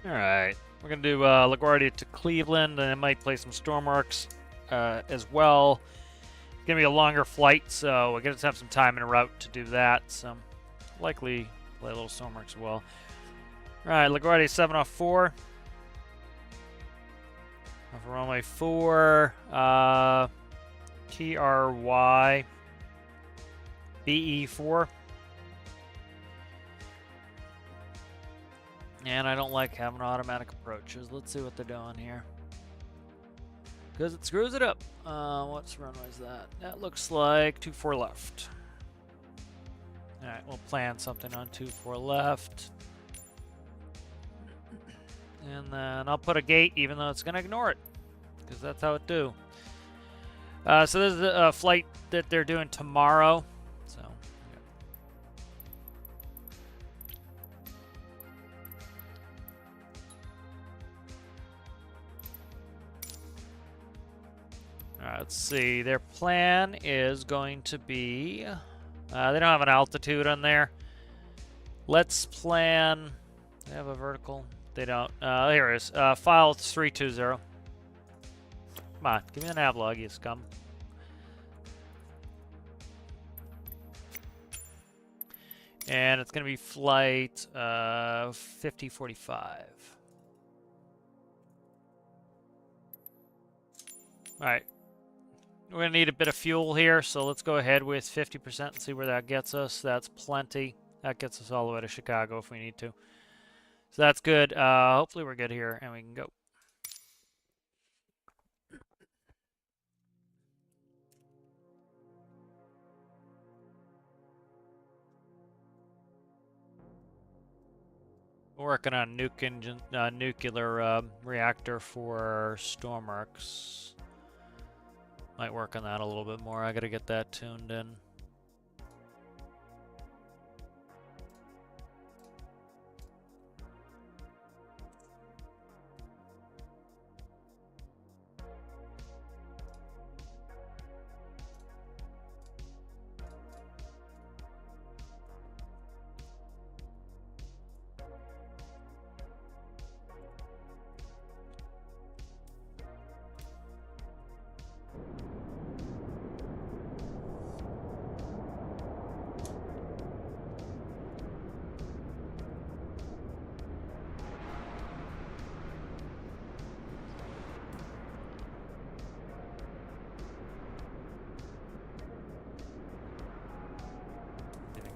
Alright, we're going to do LaGuardia to Cleveland, and I might play some Stormworks as well. It's going to be a longer flight, so we're going to have some time en route to do that. So likely play a little Stormworks as well. Alright, LaGuardia 704. For runway 4, TRY, BE4. And I don't like having automatic approaches. Let's see what they're doing here. Because it screws it up. What's runway is that? That looks like 24 left. Alright, we'll plan something on 24 left. And then I'll put a gate even though it's going to ignore it. Because that's how it do. So this is a flight that they're doing tomorrow. So, Alright, let's see. Their plan is going to be... they don't have an altitude on there. Let's plan... They have a vertical... They don't. Here it is. File 320. Come on, give me the nav log, you scum. And it's going to be flight 5045. Alright. We're going to need a bit of fuel here, so let's go ahead with 50% and see where that gets us. That's plenty. That gets us all the way to Chicago if we need to. So that's good. Hopefully we're good here and we can go. We're working on nuclear reactor for Stormworks. Might work on that a little bit more. I gotta get that tuned in.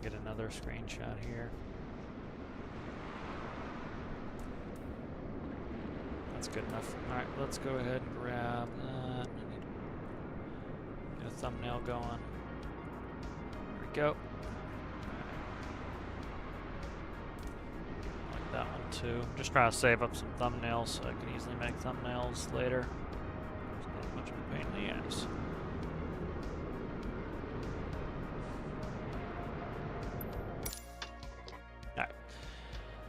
Get another screenshot here. That's good enough. Alright, let's go ahead and grab that. I need to get a thumbnail going. There we go. I like that one too. I'm just trying to save up some thumbnails so I can easily make thumbnails later. It's not much of a pain in the ass.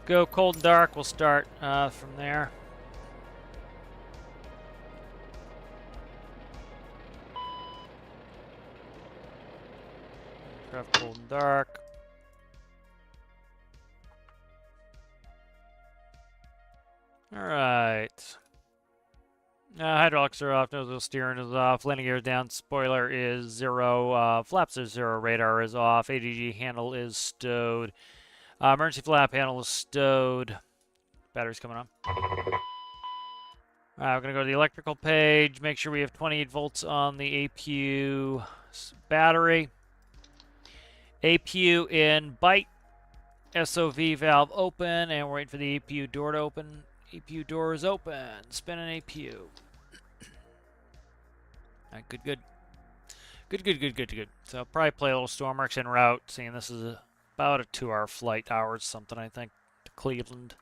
Go cold and dark. We'll start from there. Grab cold and dark. All right. Hydraulics are off. Nose steering is off. Landing gear is down. Spoiler is 0. Flaps are 0. Radar is off. ADG handle is stowed. Emergency flap handle is stowed. Battery's coming on. We're going to go to the electrical page. Make sure we have 28 volts on the APU battery. APU in byte. SOV valve open. And we're waiting for the APU door to open. APU door is open. Spin an APU. All right, good. Good. So I'll probably play a little Stormworks en route, seeing this is about a 2-hour flight, hours something, I think, to Cleveland.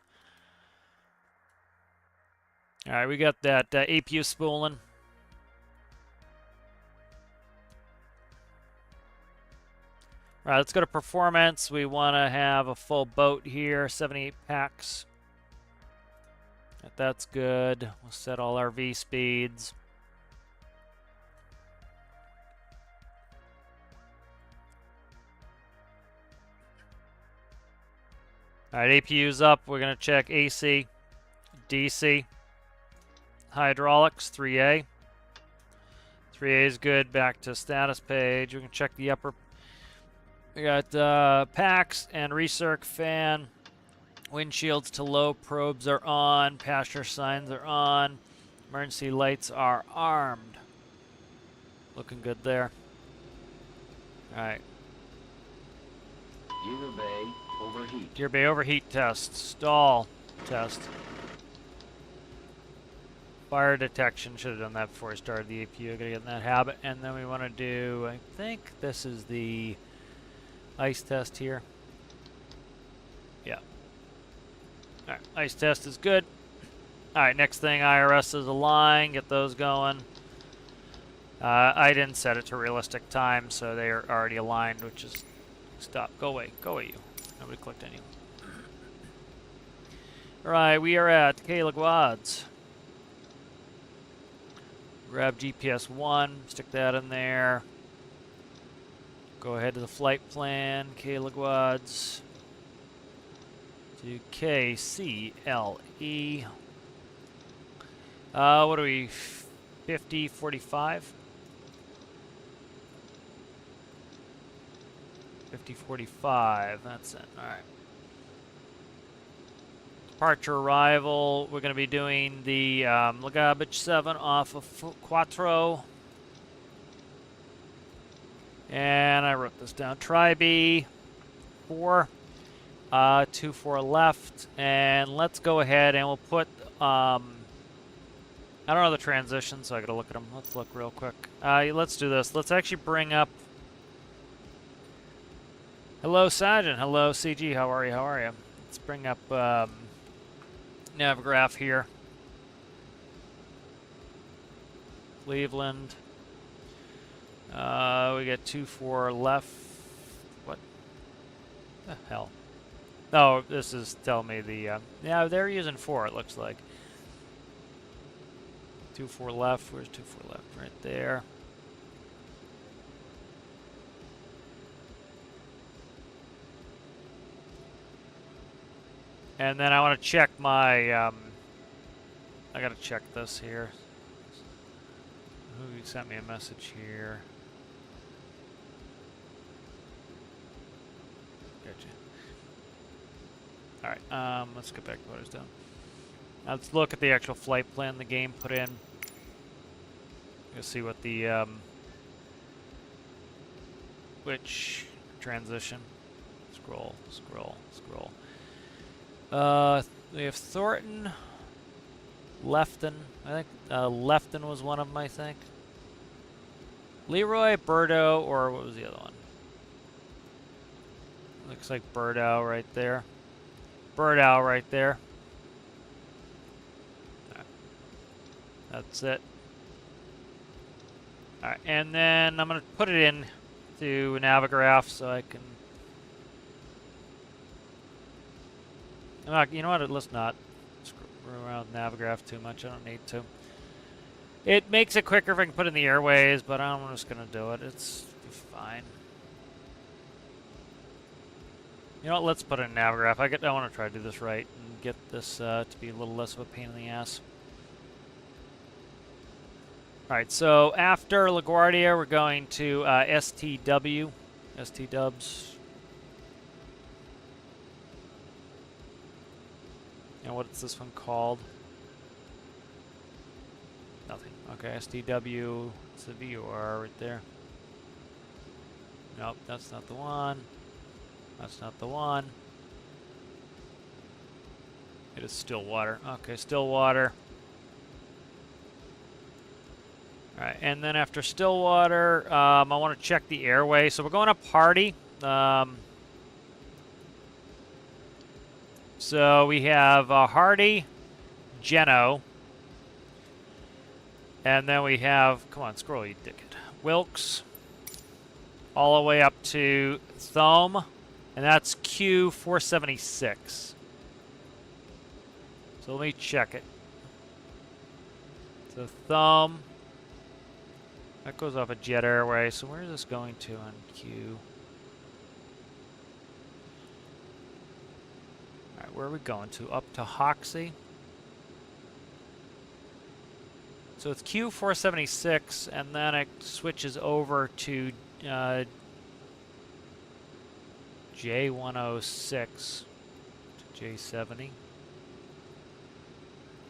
All right, we got that APU spooling. All right, let's go to performance. We want to have a full boat here, 78 packs. That's good. We'll set all our V speeds. All right, APU's up. We're going to check AC. DC. Hydraulics, 3A. 3A is good. Back to status page. We can check the upper. We got packs and recirc fan. Windshields to low. Probes are on. Pasture signs are on. Emergency lights are armed. Looking good there. All right. Gear bay overheat. Gear bay overheat test. Stall test. Fire detection. Should have done that before I started the APU. Gotta get in that habit. And then we want to do, I think this is the ice test here. Yeah. Alright, ice test is good. Alright, next thing, IRS is align. Get those going. I didn't set it to realistic time, so they are already aligned, which is... Stop. Go away. Go away, you. Nobody clicked on you. Alright, we are at KLGA-KCLE. Grab GPS 1, stick that in there. Go ahead to the flight plan, KLGA-KCLE to KCLE. What are we, 50, 45? 50, 45, that's it, all right. Departure arrival, we're going to be doing the Lagabich 7 off of Quattro. And I wrote this down. Tri-B 4, 2-4 left. And let's go ahead and we'll put, I don't know the transitions, so I got to look at them. Let's look real quick. Let's do this. Let's actually bring up, hello Sergeant, hello CG, how are you, how are you? Let's bring up Navgraph here. Cleveland. We got 2-4 left. What the hell? Oh, this is telling me the, yeah, they're using 4, it looks like. 2-4 left, where's 2-4 left? Right there. And then I want to check my, I got to check this here. Who sent me a message here? Gotcha. Alright, let's get back to what I was doing. Now let's look at the actual flight plan the game put in. Let's see what the, which transition. Scroll, scroll, scroll. We have Thornton, Lefton. I think Lefton was one of them, I think. Leroy, Birdo, or what was the other one? Looks like Birdo right there. Birdo right there. Right. That's it. Alright, and then I'm going to put it in to Navigraph so I can... you know what? Let's not screw around with Navigraph too much. I don't need to. It makes it quicker if I can put in the airways, but I'm just going to do it. It's fine. You know what? Let's put in Navigraph. I want to try to do this right and get this to be a little less of a pain in the ass. All right, so after LaGuardia, we're going to STW. ST-dubs. And what's this one called? Nothing. Okay, STW. It's the VUR right there. Nope, that's not the one. That's not the one. It is Stillwater. Okay, Stillwater. Alright, and then after Stillwater, I want to check the airway. So we're going up Hardy. So we have Hardy, Geno, and then we have, come on, scroll, you dickhead, Wilkes, all the way up to Thome, and that's Q476. So let me check it. So Thome, that goes off a jet airway, so where is this going to on Q? Where are we going to? Up to Hoxie? So it's Q476, and then it switches over to J106 to J70.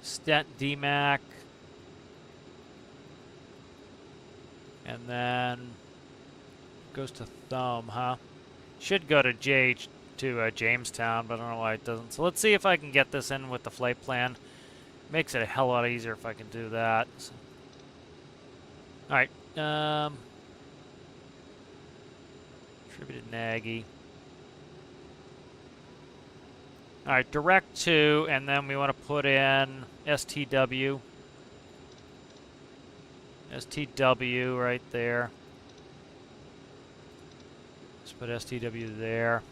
Stent DMAC. And then goes to thumb, huh? Should go to Jamestown, but I don't know why it doesn't. So let's see if I can get this in with the flight plan. Makes it a hell of a lot easier if I can do that. So. All right. Attributed Nagy. All right, direct to, and then we want to put in STW. STW right there. Let's put STW there.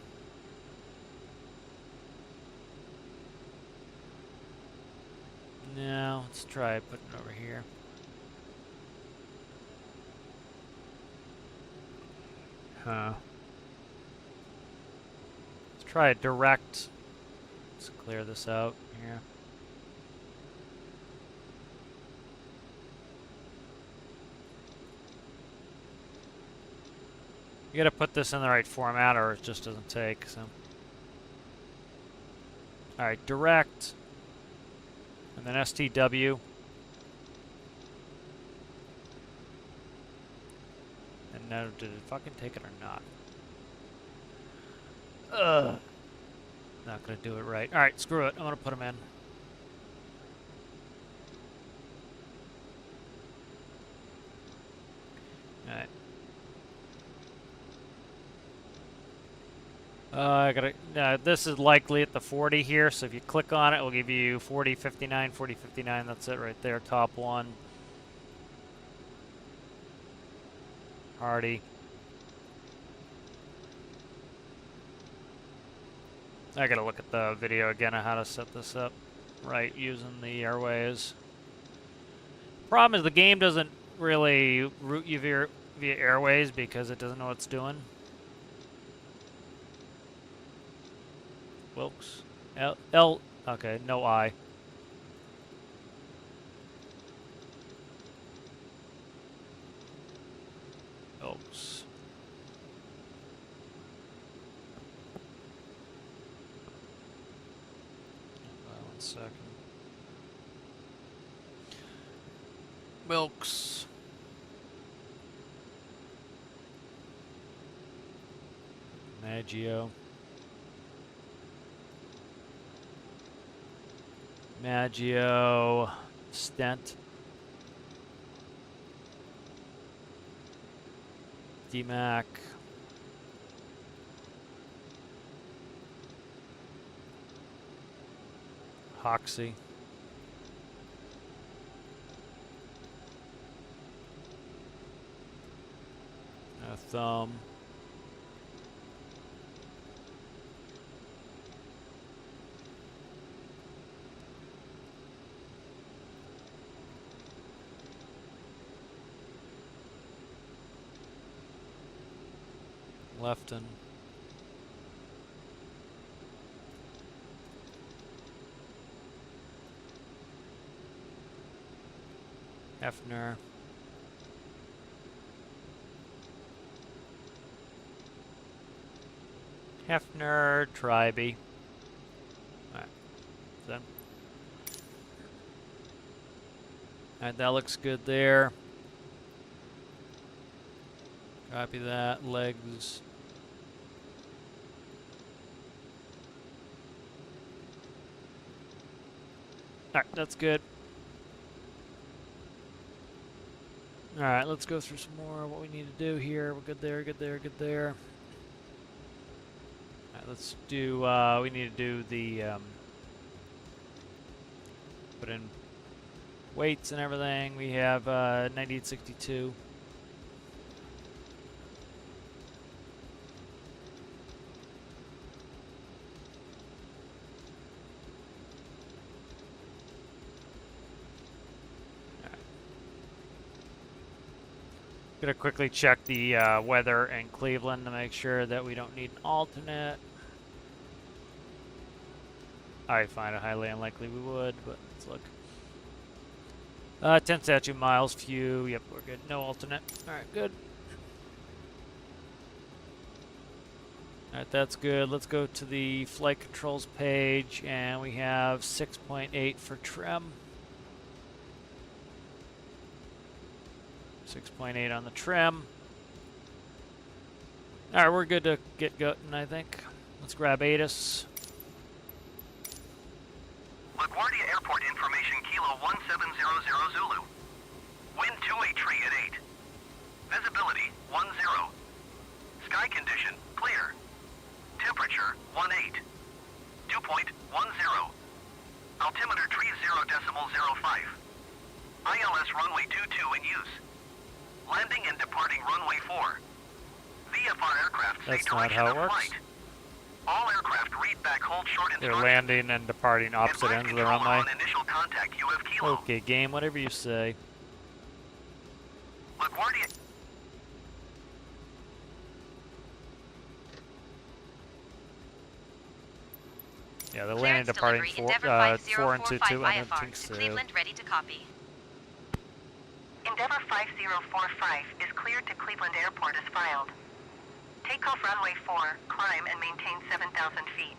Now, let's try putting it over here. Huh. Let's try a direct. Let's clear this out here. You gotta put this in the right format or it just doesn't take, so. Alright, direct. And then STW. And now, did it fucking take it or not? Ugh. Not gonna do it right. Alright, screw it. I'm gonna put them in. Alright. I gotta, this is likely at the 40 here, so if you click on it, it'll give you 40, 59, 40, 59. That's it right there, top one. Hardy. I gotta look at the video again on how to set this up right using the airways. Problem is the game doesn't really route you via airways because it doesn't know what it's doing. Wilkes. L. Okay, no I. Wilkes. One second. Wilkes. Maggio. Maggio, Stent, DMAC, Hoxie, Thumb, Lefton, Hefner, Tribe. Alright, then. Alright, that looks good there. Copy that, legs. Alright, that's good. Alright, let's go through some more what we need to do here. We're good there, good there, good there. Alright, let's do, we need to do the, put in weights and everything. We have, 9862. Gonna quickly check the weather in Cleveland to make sure that we don't need an alternate. I find it highly unlikely we would, but let's look. 10 statute miles, few. Yep, we're good. No alternate. Alright, good. Alright, that's good. Let's go to the flight controls page, and we have 6.8 for trim. 6.8 on the trim. Alright, we're good to get going, I think. Let's grab ATIS. LaGuardia Airport information, Kilo 1700 Zulu. Wind 28 at 8. Visibility 10. Sky condition clear. Temperature 18. 2.10. Altimeter 30.05. ILS runway 22 in use. Landing and departing runway 4. VFR aircraft say That's not direction how it of works. flight. All aircraft read back, hold short They're instructions. landing and departing opposite Advise ends of the controller runway. on initial contact, you have Kilo. Okay, game, whatever you say. LaGuardia. Yeah, they're landing and departing Endeavour 4 and 2, 2, I don't IFR think to so. Cleveland, ready to copy. Endeavour 5045 is cleared to Cleveland Airport as filed. Takeoff runway 4, climb and maintain 7,000 feet.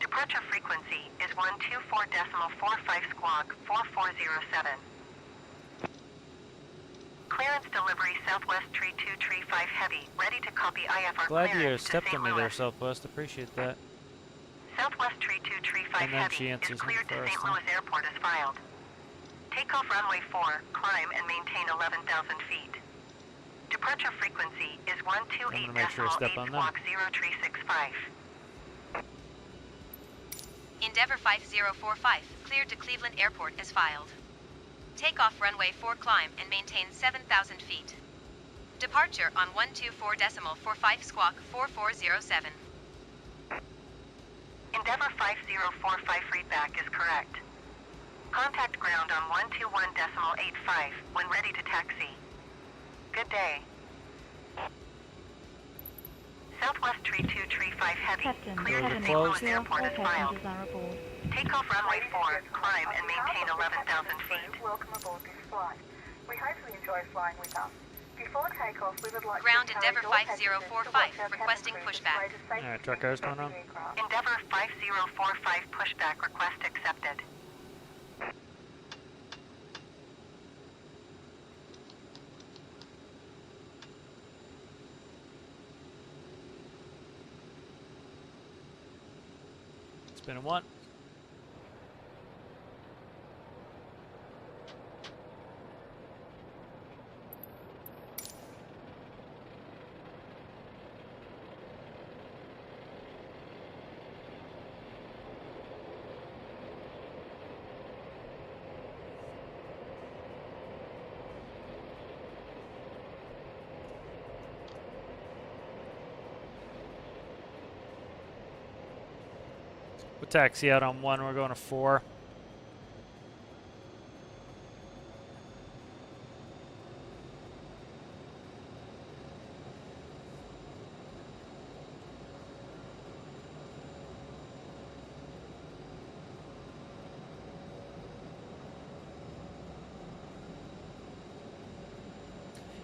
Departure frequency is 124.45 squawk 4407. Clearance delivery Southwest Tree 2 Tree 5 Heavy, ready to copy IFR Glad you clearance to stepped St. on me there, Louis. Southwest. Appreciate that. Southwest Tree 2 Tree 5 And then Heavy she is answers him cleared to first, St. huh? Louis Airport as filed. Takeoff runway 4, climb and maintain 11,000 feet. Departure frequency is I'm gonna make sure I 128.8 step on them. squawk 0365. Endeavour 5045, cleared to Cleveland Airport as filed. Takeoff runway 4, climb and maintain 7,000 feet. Departure on 124.45 squawk 4407. Endeavour 5045 readback is correct. Contact ground on 121.85 when ready to taxi. Good day. Southwest Tree 2 Tree 5 Heavy, Captain, cleared to Doors are St. Louis closed. Airport all as filed. passengers are aboard. Takeoff runway 4, climb and maintain 11,000 feet. Welcome aboard this flight. We hope you enjoy flying with us. Before takeoff, we would like Ground to encourage Endeavour all passengers to 5045, watch our cabin requesting crew pushback. display the safety Alright, truck cars going on. of the aircraft. Endeavour 5045 pushback request accepted. Spin a 1. We'll taxi out on 1, we're going to 4.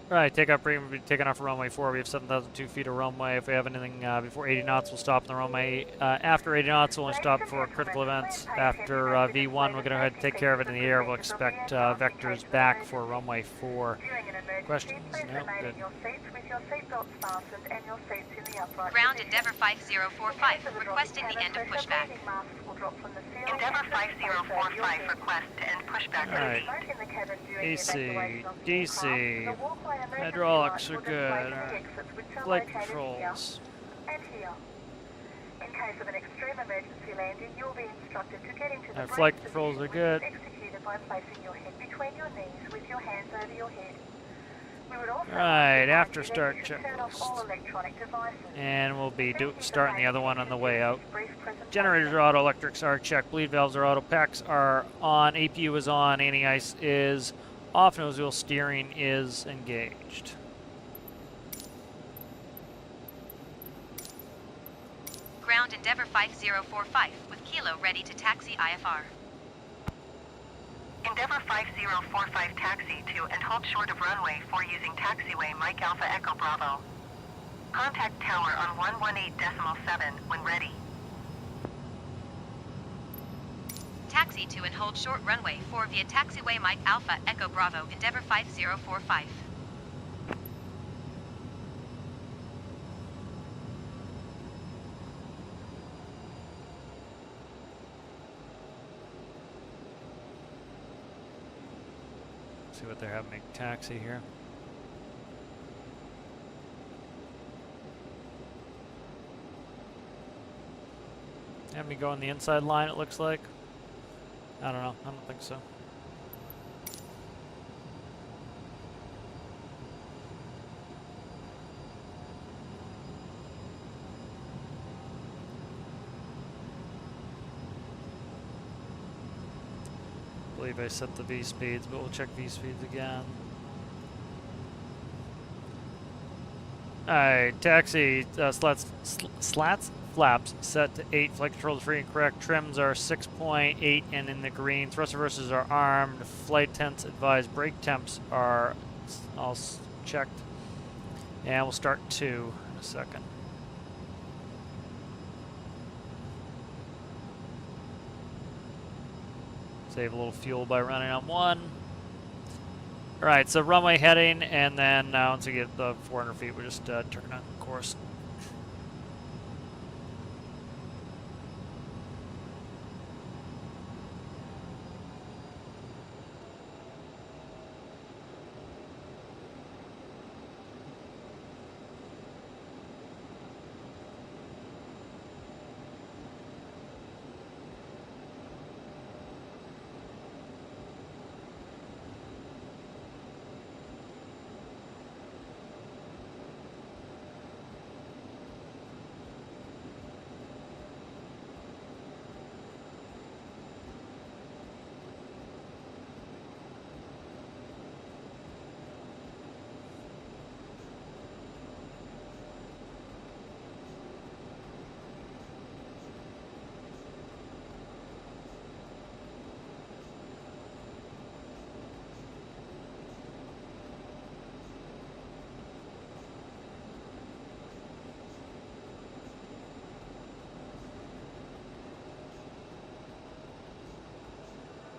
Right, take off, we'll be taking off runway 4. We have 7,002 feet of runway. If we have anything before 80 knots, we'll stop on the runway. After 80 knots, we'll only stop for critical events. After V1, we're going to go ahead and take care of it in the air. We'll expect vectors back for runway 4. During an emergency, Questions? please No? remain Good. in your seats with your seatbelts fastened and your seats in the upright Ground position. Endeavour 5045, In case of a requesting dropping the end of cabin, pushback. breathing masks will drop from the ceiling Endeavour and the spacer 5045 request to end pushback Alright. release. Smoke in the cabin during the AC, evacuation of the DC, aircraft. The walkway emergency hydraulics lights are will good, display to the alright. exits, which are Flight located controls. here and here. In case of an extreme emergency landing, you will be instructed to get into the Alright, flight breech controls are position, good. which is executed by placing your head between your knees with your hands over your head. We would also Right, advise after you that start you should turn off all checklist. electronic devices. And we'll be Thank you for starting the paying other one on the way attention out. to this brief presentation. Generators are auto, electrics are checked, bleed valves are auto, packs are on, APU is on, anti-ice is off, nose wheel steering is engaged. Ground Endeavour 5045, with Kilo ready to taxi IFR. Endeavor 5045 taxi to and hold short of runway 4 using taxiway Mike Alpha Echo Bravo. Contact tower on 118.7 when ready. Taxi to and hold short runway 4 via taxiway Mike Alpha Echo Bravo, Endeavor 5045. See what they're having me taxi here. Have me go on the inside line, it looks like. I don't know. I don't think so. I believe I set the V speeds, but we'll check V speeds again. Alright, taxi, slats, flaps set to 8, flight controls free and correct, trims are 6.8 and in the green, thrust reversers are armed, flight temps advised, brake temps are all checked, and we'll start 2 in a second. Save a little fuel by running on 1. Alright, so runway heading, and then once we get the 400 feet, we'll just turn on course.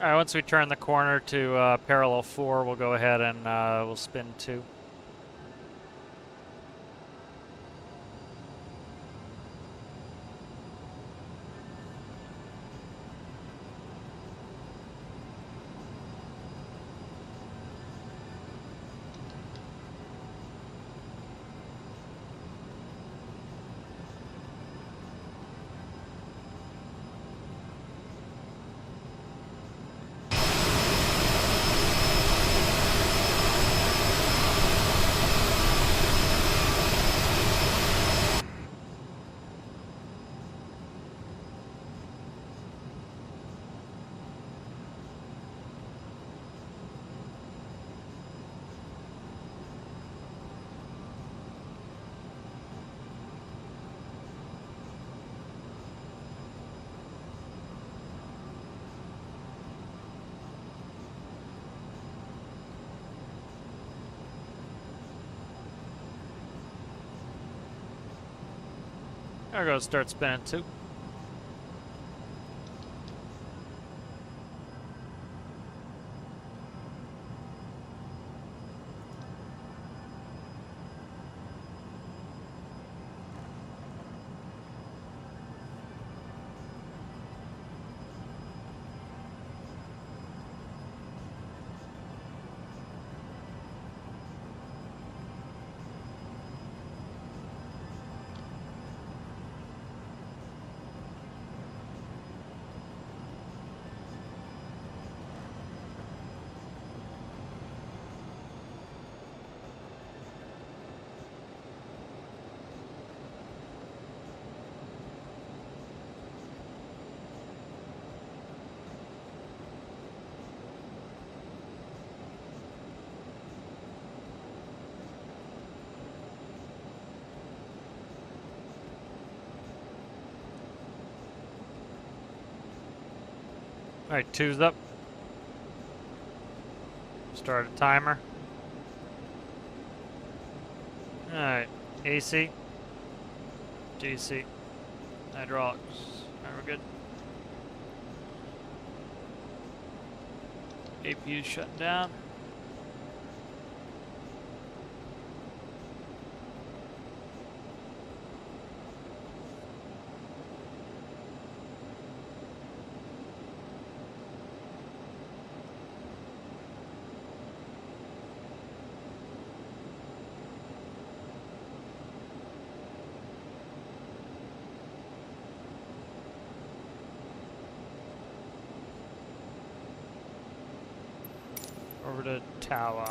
Alright, once we turn the corner to parallel 4, we'll go ahead and we'll spin 2. I'll go start spinning 2. Alright, 2's up. Start a timer. Alright, AC, DC, hydraulics. Alright, we're good. APU's shutting down. Over to tower.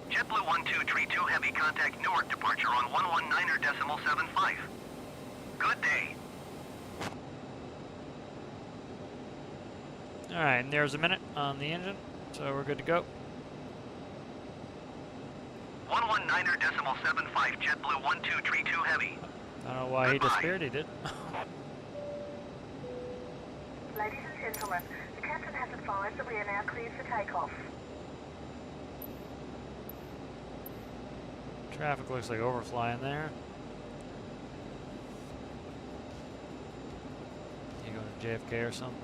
JetBlue 1232 Heavy contact Newark departure on 119.75. Good day. Alright, and there's a minute on the engine, so we're good to go. 119.75 JetBlue 1232 Heavy. I don't know why he disappeared, he did. Ladies and gentlemen, the captain has advised that we are now cleared for takeoff. Traffic looks like overflying there. You going to JFK or something?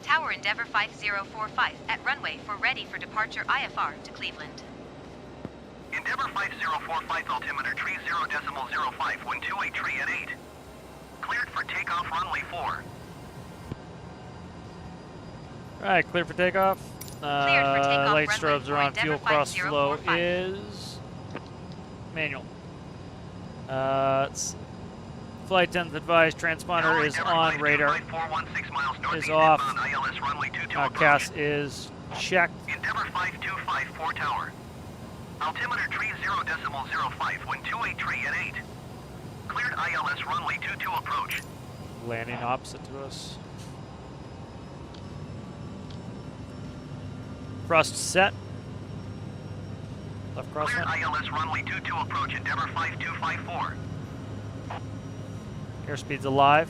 Tower Endeavour 5045 at runway 4 ready for departure IFR to Cleveland. Endeavour 5045 altimeter 30.05, wind 283 at 8. Cleared for takeoff runway 4. Alright, clear for takeoff. Cleared for takeoff, Light runway strobes are 4, on. Endeavour Fuel cross flow 5045. is manual. It's flight 10th advised. Transponder is on. Radar is off. CAS is checked. Endeavour 5254 tower. Altimeter 30.05, wind 283 at 8. Cleared ILS runway 22 approach. Landing opposite to us. Thrust set. Left Cleared crosswind. ILS runway 22 approach, Endeavour 5254. Airspeed's alive.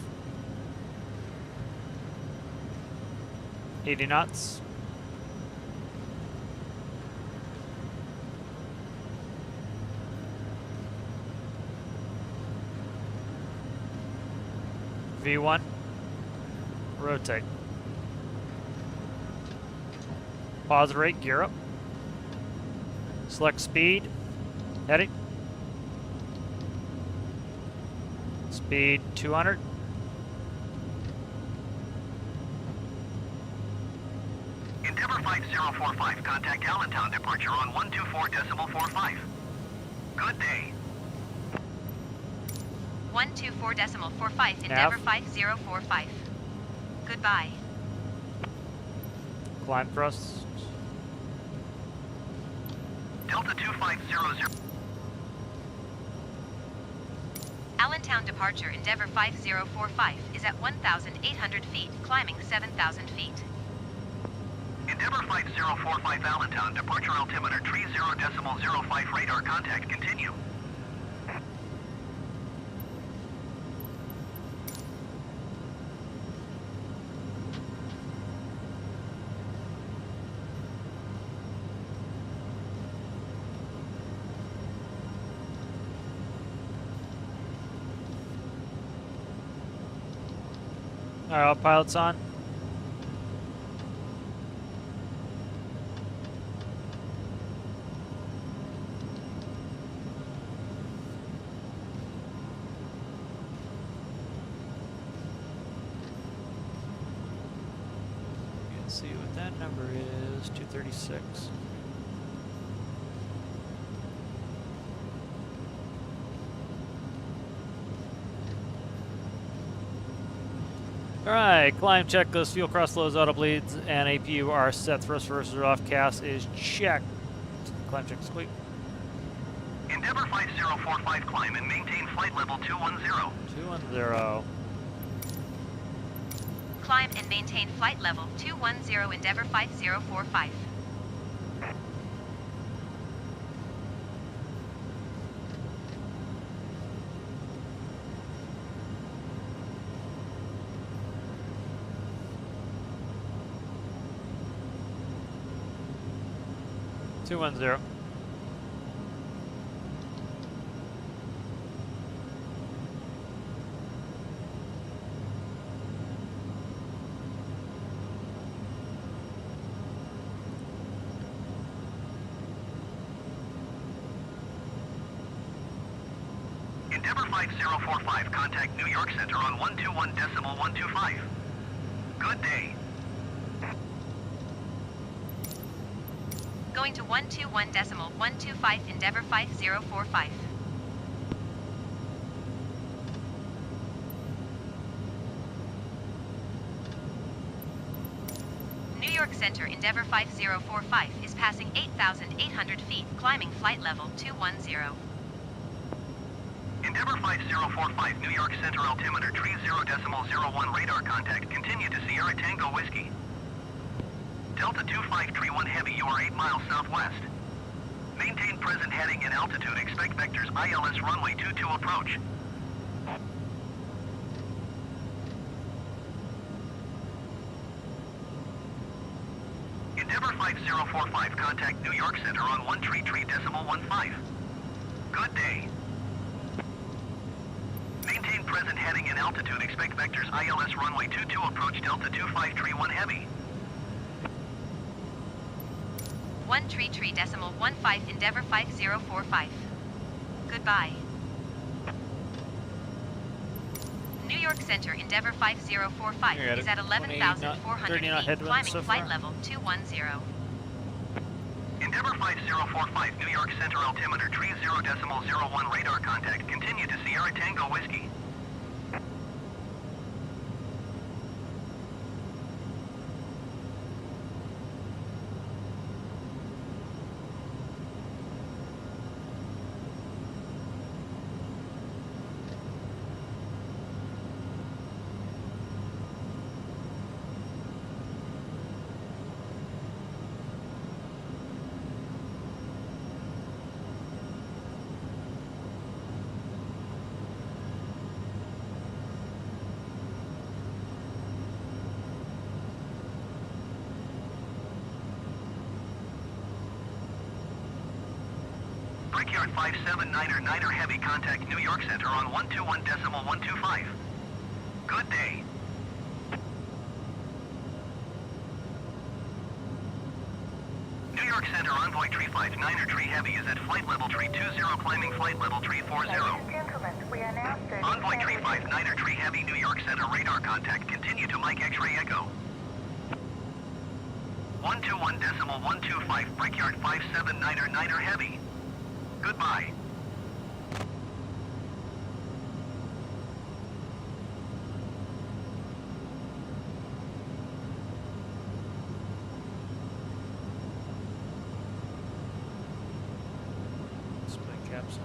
80 knots. V1. Rotate. Pause rate, gear up. Select speed. Heading. Speed 200. Endeavour 5045, contact Allentown departure on 124.45. Good day. 124.45 Endeavour 5045. Goodbye. Climb thrusts. Delta 2500. Allentown departure Endeavour 5045 is at 1,800 feet, climbing 7,000 feet. Endeavour 5045 Allentown, departure altimeter 30.05, radar contact, continue. All right, all pilots on. Let's see what that number is. 236. Alright, climb checklist, fuel cross lows, auto bleeds, and APU are set. Thrust reversers are off. CAS is checked. Climb check is complete. Endeavour 5045 climb and maintain flight level 210. 210. Climb and maintain flight level 210 Endeavour 5045. 210. Endeavor 5045, contact New York Center on 121.125. Good day. Going to 121.125 Endeavor 5045. New York Center Endeavor 5045 is passing 8,800 feet, climbing flight level 210. Endeavor 5045, New York Center altimeter tree 0.01 radar contact. Continue to Sierra Tango Whiskey. Delta 2531 Heavy, you are 8 miles southwest. Maintain present heading and altitude. Expect vectors ILS runway 22 approach. Endeavor 5045, contact New York Center on 133.15. Good day. Maintain present heading and altitude. Expect vectors ILS runway 22 approach. Delta 2531 Heavy. 133.15 Endeavor 5045. Goodbye. New York Center Endeavor 5045 You're at is at 11,400 feet, headwinds climbing so flight far. level 210. Endeavor 5045, New York Center altimeter tree 0.01 radar contact. Continue to Sierra Tango Whiskey. Brickyard 579er Heavy, contact New York Center on 121.125. Good day. New York Center Envoy Tree 59er Tree Heavy is at flight level tree 20, climbing flight level tree 40. Ladies and gentlemen, we are now 30 Envoy Tree 59er Tree Heavy, New York Center radar contact. Continue to Mike X-ray Echo. 121.125, Brickyard 579er Heavy. Goodbye. Split caps.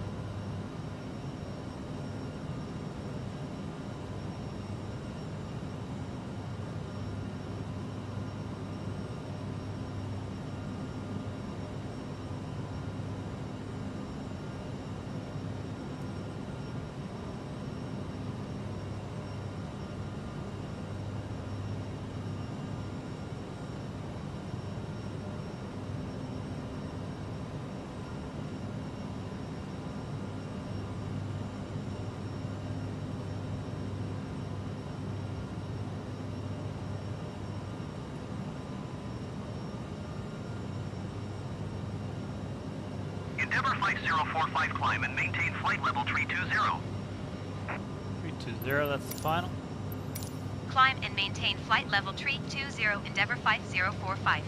Endeavor 5045, climb and maintain flight level tree 20. 320, that's the final. Climb and maintain flight level tree 20 Endeavor 5045.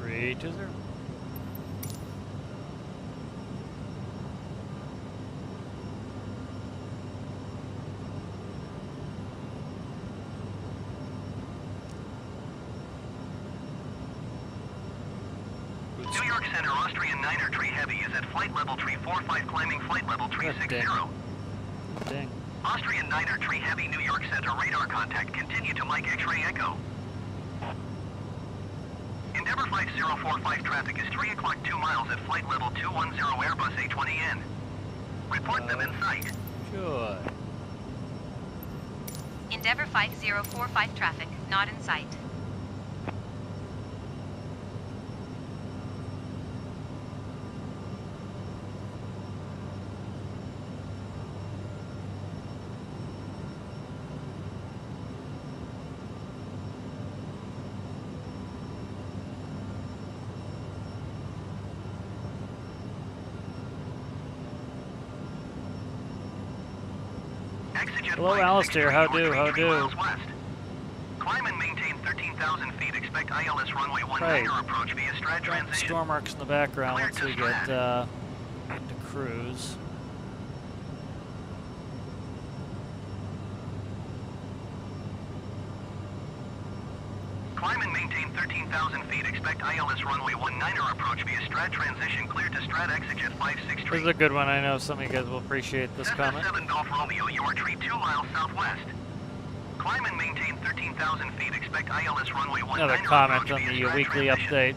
Three to 0. New York Center Austrian 9er Tree Heavy is at flight level tree 45, climbing flight level tree 60. Dang. Austrian 9er Tree Heavy, New York Center radar contact. Continue to Mike X-ray Echo. Endeavour 5045 traffic is 3 o'clock 2 miles at flight level 210 Airbus A20N. Report them in sight. Sure. Endeavour 5045 traffic, not in sight. Exigent Hello, flight Alistair. 63, How do? you're How 33 do? miles west. Climb and maintain 13,000 feet. Expect ILS runway 19 Right. or approach via strat transition. Stormworks in the background Clear once to we strat. get into cruise. Climb and maintain 13,000 feet. Expect ILS runway 19 or approach via strat transition. Clear to strat exigent This 563. is a good one. I know some of you guys will appreciate this Cessna comment. 7 Golf Romeo, your tree 2 miles southwest. Climb and maintain 13,000 feet. Expect ILS runway 19 Another or comment approach on via the strat weekly transition. update.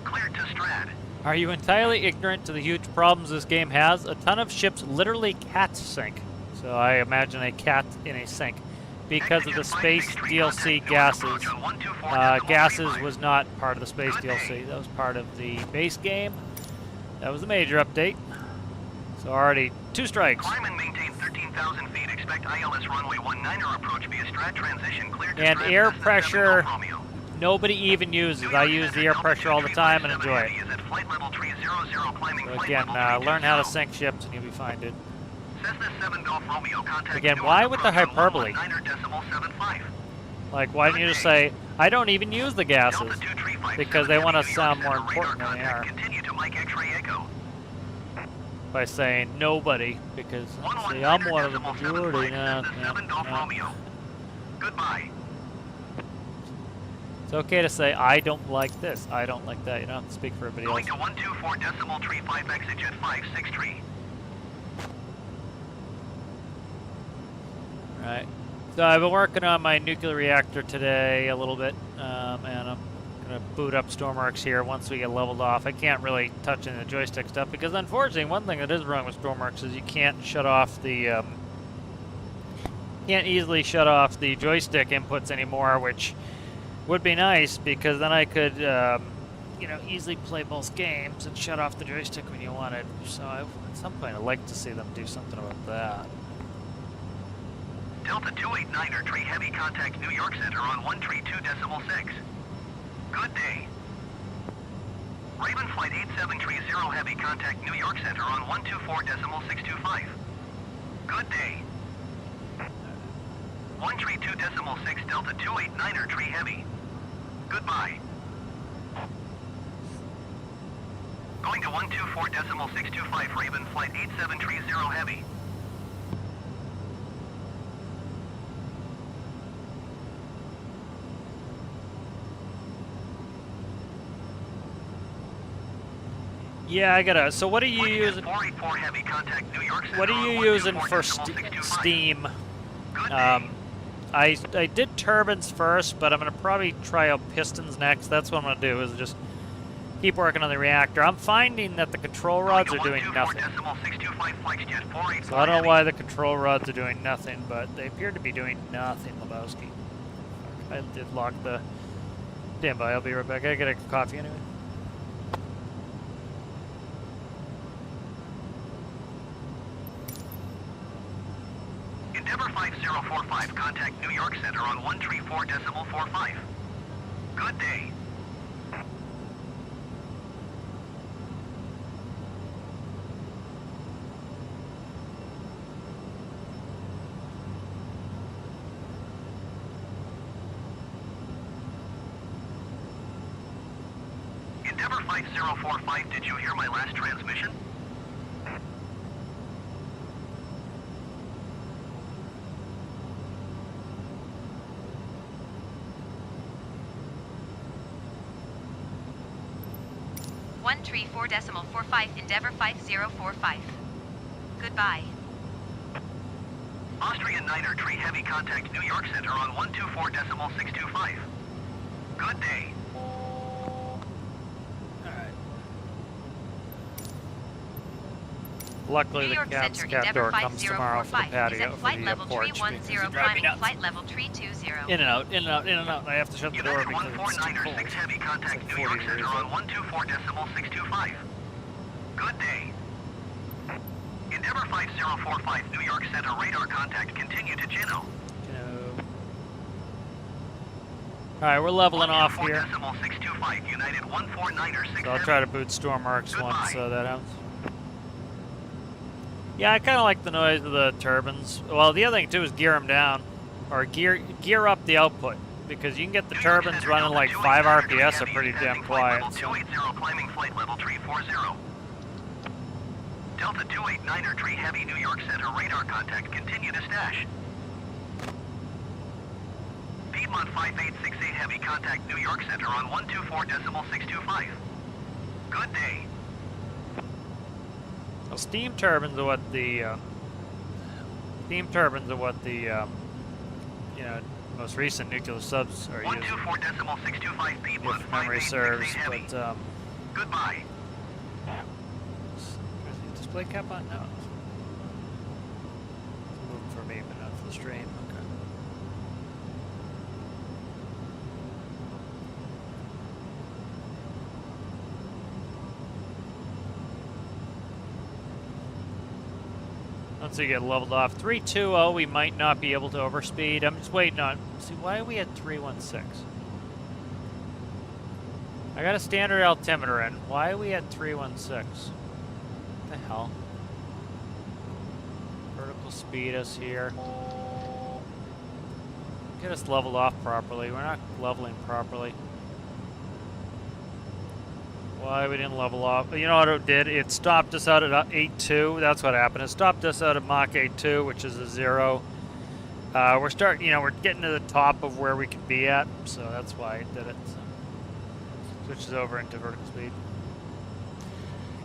Clear to strat. Are you entirely ignorant to the huge problems this game has? A ton of ships literally cat sink. So I imagine a cat in a sink. Because of the space DLC gases. Gases was not part of the space DLC. That was part of the base game. That was the major update. So already 2 strikes. Climb and maintain 13,000 feet. Expect ILS runway 19 or approach via strat transition. Clear to And strat. air Cessna 7 pressure, Golf Romeo. nobody even uses. I use the air pressure all the time and enjoy it. So again, learn how to sink ships and you'll be fine, dude. Cessna 7 Golf Romeo, contact Again, Newark why with the approach on hyperbole? 119.75. Like, why didn't you just say, I don't even use the gases? Delta 235 Because they want to New York sound more Center, important radar than they are. contact, continue to Mike X-ray Echo. By saying nobody, because see, I'm one of the 119.75, majority. Nah, Cessna nah, 7 Golf nah. Romeo. Goodbye. It's okay to say, I don't like this, I don't like that. You don't have to speak for everybody Going else. to 124.35 exigent 563. Right. So I've been working on my nuclear reactor today a little bit, and I'm going to boot up Stormworks here once we get leveled off. I can't really touch any of the joystick stuff because unfortunately one thing that is wrong with Stormworks is you can't shut off the, can't easily shut off the joystick inputs anymore, which would be nice because then I could, you know, easily play both games and shut off the joystick when you wanted. So at some point I'd like to see them do something about that. Delta 289er tree heavy contact New York Center on 132.6. Good day. Raven flight 8730 heavy contact New York Center on 124.625. Good day. 132.6 Delta 289er tree heavy. Goodbye. Going to 124.625 Raven flight 8730 heavy. Yeah, I gotta. So what are you using? 484 heavy contact New York Center What are on you using for 124.625. steam? Good day. I did turbines first, but I'm gonna probably try out pistons next. That's what I'm gonna do. Is just keep working on the reactor. I'm finding that the control rods are doing nothing. So I don't know why the control rods are doing nothing, but they appear to be doing nothing, Lebowski. I did lock the. Stand by. I'll be right back. I gotta get a coffee anyway. Endeavour 5045, contact New York Center on 134.45. Good day. Endeavour 5045, did you hear my last transmission? One tree 4.45 Endeavour 5045. Goodbye. Austrian Niner tree heavy contact New York Center on 124.625. Good day. Luckily, New the York cat's Center cat door Endeavour comes tomorrow for the 5045 is patio, at for flight the level porch, because 310, you drive me climbing nuts. flight level 320. In and out, in and out, in and out, and I have to shut the door United because it's too 149er cold. 6 Heavy, contact It's New like York 40 Center degrees on out. 124.625. Good day. Endeavour 5045 New York Center radar contact, continue to Juneau. Alright, we're leveling off here. 124.625, United 149er 6 So I'll Heavy. try to boot Stormworks once Goodbye. that happens. Yeah, I kind of like the noise of the turbines. Well, the other thing too is gear them down, or gear up the output, because you can get the New York turbines Center, running Delta like 5 289er RPS are Heavy pretty is damn passing flight quiet. level So. 280, climbing flight level 340. Delta 289er Tree Heavy New York Center radar contact, continue to stash. Piedmont 5868 Heavy, contact New York Center on 124.625. Good day. Well, steam turbines are what the you know, most recent nuclear subs are using, 124.625 Piedmont if memory 5868 serves. Heavy. But Goodbye. is the display cap on? No. It's moving for me, but not for the stream. Okay. Once we get leveled off, 320, we might not be able to overspeed. I'm just waiting on. See, why are we at 316? I got a standard altimeter in. Why are we at 316? What the hell? Vertical speed us here. Get us leveled off properly. We're not leveling properly. Why we didn't level off? You know what it did? It stopped us out at 8.2. That's what happened. It stopped us out at Mach 8.2, which is a 0. We're starting, you know, we're getting to the top of where we can be at, so that's why it did it. So. Switches over into vertical speed.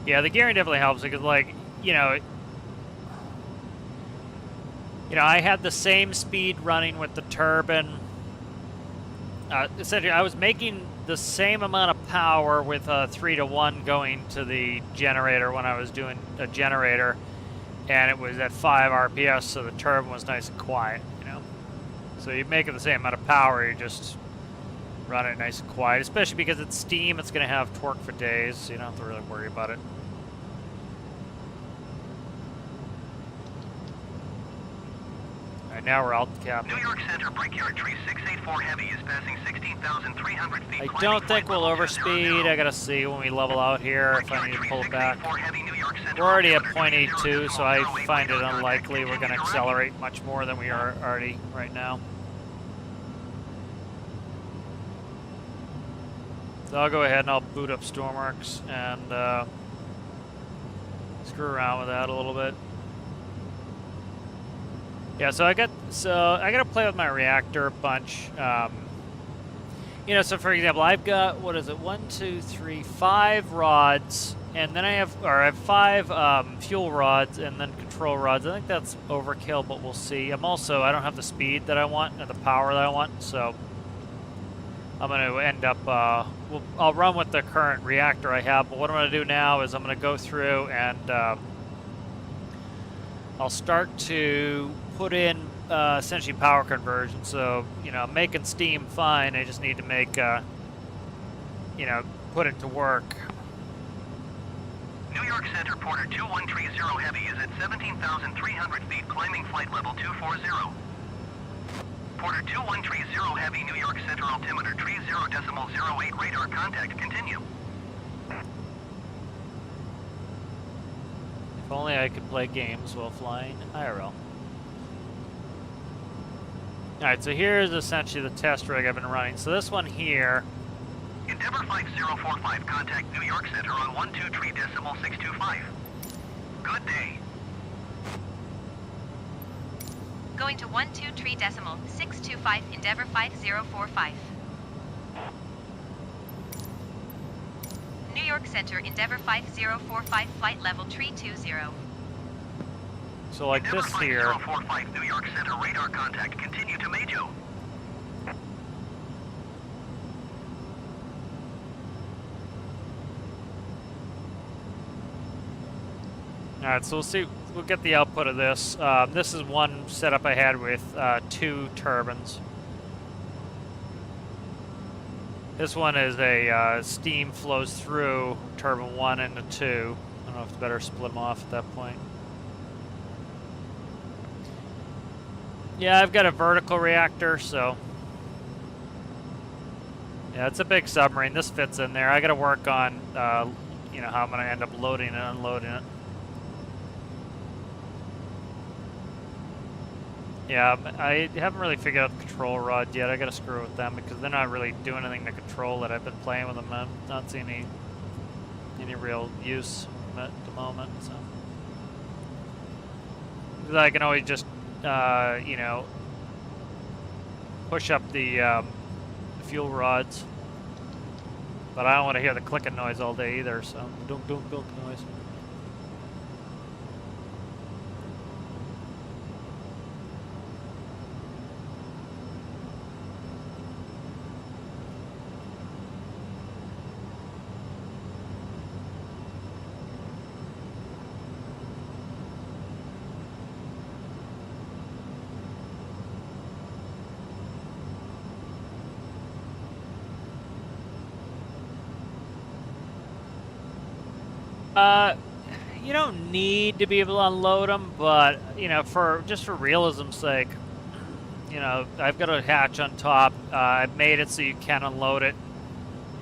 Yeah, the gearing definitely helps because, like, you know, I had the same speed running with the turbine. Essentially, I was making the same amount of power with a 3-to-1 going to the generator when I was doing a generator, and it was at 5 RPS, so the turbine was nice and quiet, you know. So you make it the same amount of power, you just run it nice and quiet, especially because it's steam, it's going to have torque for days, so you don't have to really worry about it. Alright, now we're out the cap. New York Center Brickyard Tree 684 Heavy is passing 16,300 feet. I climbing don't think flight we'll level overspeed. 200. I gotta see when we level out here if I need to pull it back. 684 Heavy, New York Center, We're already at altimeter 0.82, so I 30.08 find it radar contact, unlikely we're continue gonna to accelerate much more than we are already right now. So I'll go ahead and I'll boot up Stormworks and screw around with that a little bit. Yeah, so I gotta play with my reactor a bunch. You know, so for example, I've got, what is it, 5 rods, and then I have 5 fuel rods and then control rods. I think that's overkill, but we'll see. I don't have the speed that I want and the power that I want, so I'm going to end up, I'll run with the current reactor I have, but what I'm going to do now is I'm going to go through and I'll start to put in essentially power conversion. So, you know, I'm making steam fine. I just need to make, you know, put it to work. New York Center Porter 2130 Heavy is at 17,300 feet, climbing flight level 240. Porter 2130 Heavy, New York Center altimeter 30.08 radar contact, continue. If only I could play games while flying IRL. Alright, so here's essentially the test rig I've been running. So this one here, Endeavour 5045, contact New York Center on 123.625. Good day. Going to 123.625 Endeavour 5045. New York Center Endeavour 5045 flight level 320. so like Endeavour this here, 5045 New York Center radar contact, continue to Majo. Alright, so we'll see. We'll get the output of this. This is one setup I had with 2 turbines. This one is a steam flows through turbine 1 into 2. I don't know if it's better to split them off at that point. Yeah, I've got a vertical reactor, so... Yeah, it's a big submarine. This fits in there. I got to work on, you know, how I'm going to end up loading and unloading it. Yeah, I haven't really figured out the control rods yet. I got to screw with them because they're not really doing anything to control it. I've been playing with them. I'm not seeing any real use of them at the moment. So I can always just, you know, push up the fuel rods. But I don't want to hear the clicking noise all day either. So don't noise. You don't need to be able to unload them, but, you know, just for realism's sake, you know, I've got a hatch on top. I've made it so you can unload it.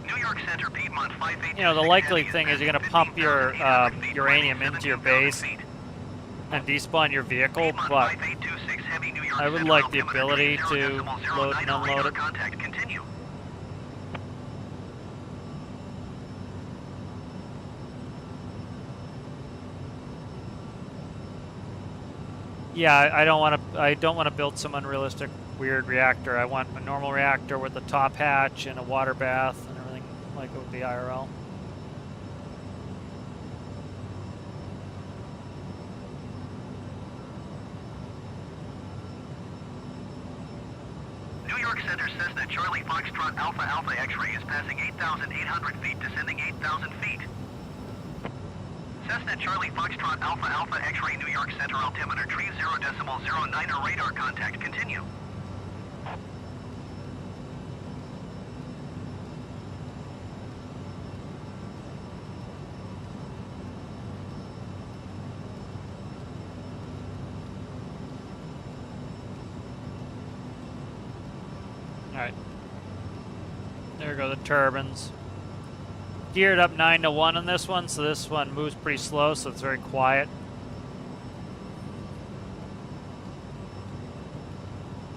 New York Center, Piedmont 5826 You know, the likely Heavy thing is you're going to 15,800 pump your feet, uranium into your base and despawn your vehicle, but I would like the ability to load and unload it. Contact, continue. Yeah, I don't want to build some unrealistic weird reactor. I want a normal reactor with a top hatch and a water bath and everything like it would be IRL. New York Center says that Charlie Foxtrot Alpha Alpha X-ray is passing 8,800 feet, descending 8,000 feet. Cessna Charlie Foxtrot Alpha Alpha X-ray New York Center altimeter 30.09 radar contact, continue. Alright. There go the turbines. Geared up 9 to 1 on this one, so this one moves pretty slow, so it's very quiet.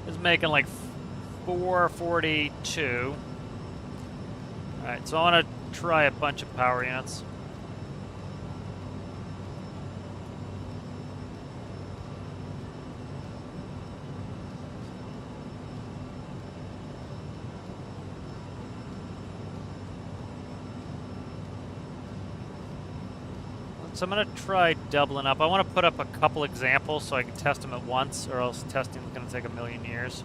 It's making like 442. Alright, so I want to try a bunch of power units. So I'm going to try doubling up. I want to put up a couple examples so I can test them at once, or else testing is going to take a million years.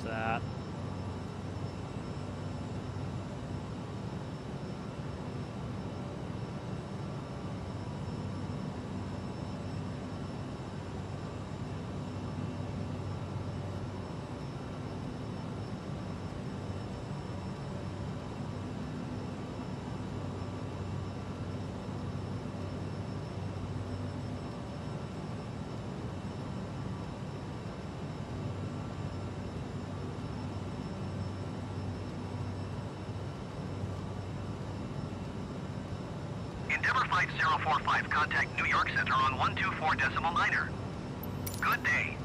That. Endeavour 5045, contact New York Center on 124.9. Good day.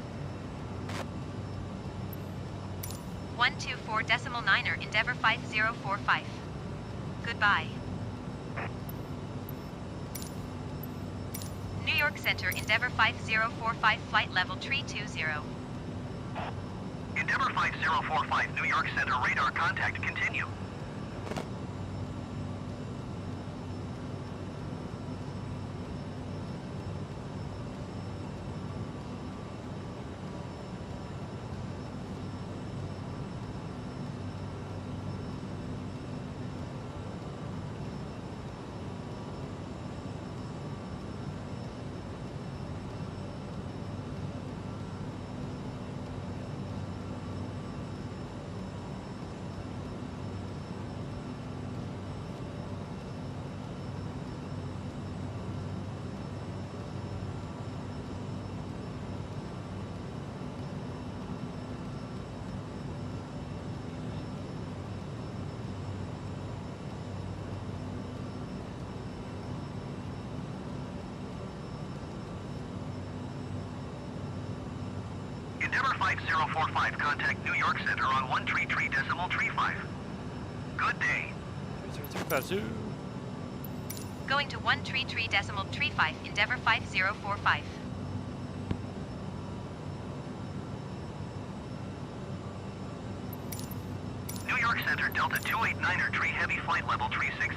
124.9er Endeavour 5045. Goodbye. New York Center Endeavour 5045 flight level 320. Endeavour 5045, New York Center, radar contact, continue. Endeavour 5045, contact New York Center on 133.35. Good day. Going to 133.35 Endeavour 5045. New York Center, Delta 289er, tree heavy, flight level 360.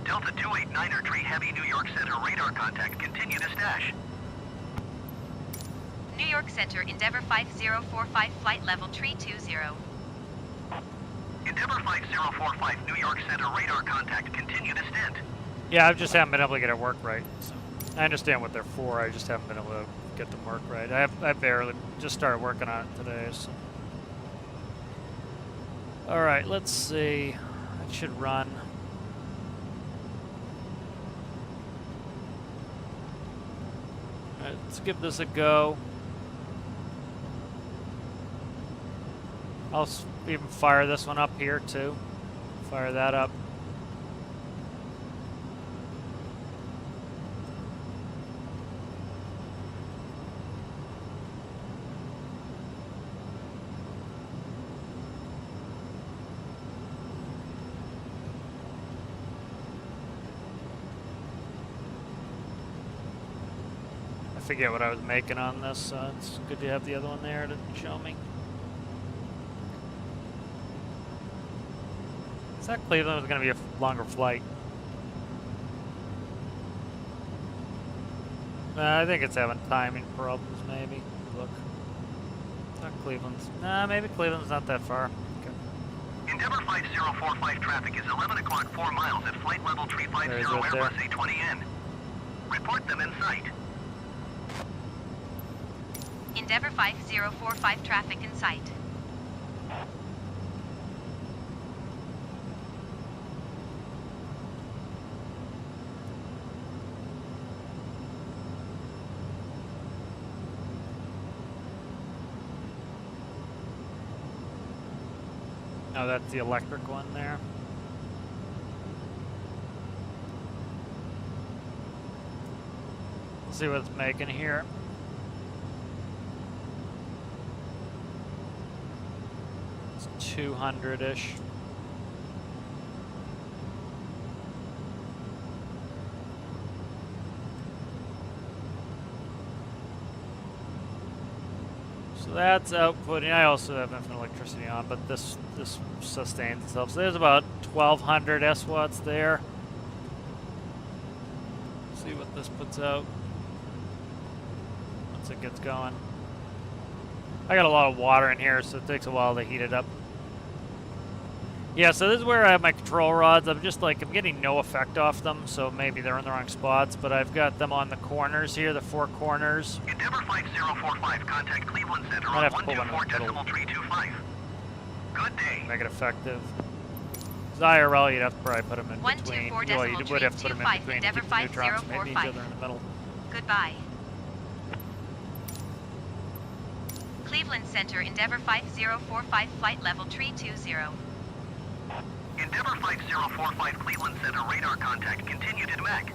Delta 289er, tree heavy, New York Center, radar contact, continue to stash. New York Center Endeavour 5045 flight level 320. Endeavour 5045, New York Center, radar contact, continue to stand. Yeah, I just haven't been able to get it work right. So I understand what they're for. I just haven't been able to get them work right. I barely just started working on it today. So. All right, let's see. It should run. All right, let's give this a go. I'll even fire this one up here too. Fire that up. I forget what I was making on this, so it's good to have the other one there to show me. I thought Cleveland was going to be a longer flight. I think it's having timing problems, maybe. Look. Not Cleveland's. Nah, maybe Cleveland's not that far. Okay. Endeavour 5045 traffic is 11 o'clock 4 miles at flight level 350 Airbus A20N. Report them in sight. Endeavour 5045 traffic in sight. Oh, that's the electric one there. Let's see what it's making here. It's 200-ish. So that's outputting. I also have infinite electricity on, but this sustains itself. So there's about 1,200 S-watts there. See what this puts out once it gets going. I got a lot of water in here, so it takes a while to heat it up. Yeah, so this is where I have my control rods. I'm getting no effect off them, so maybe they're in the wrong spots, but I've got them on the corners here, the 4 corners. Endeavour 5045, contact Cleveland Center I'd on have to pull one in the middle. 124.325. Good day. Make it effective. 'Cause IRL, you'd have to probably put them in 124 between. Well, you would have to put them in 325, between, Endeavour keep the neutrons from hitting each 5045. other in the middle. Goodbye. Cleveland Center Endeavour 5045 flight level 320. Endeavour 5045, Cleveland Center, radar contact, continue to MAC.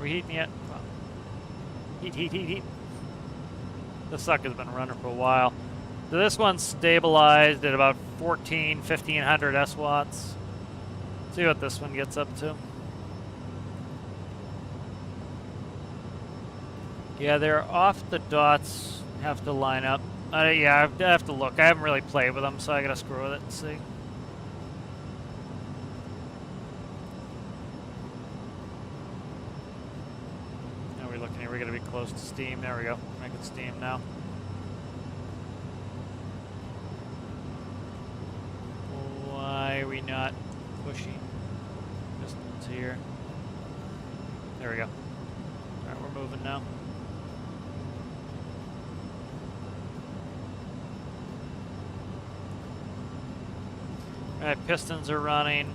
we heating yet? Well, heat. This sucker's been running for a while. So this one's stabilized at about 1500 S-watts. See what this one gets up to. Yeah, they're off the dots. Have to line up. Yeah, I have to look. I haven't really played with them, so I gotta screw with it and see. Now we're looking here. We're gonna be close to steam. There we go. Making steam now. Why are we not pushing pistons here? There we go. All right, we're moving now. All right, pistons are running.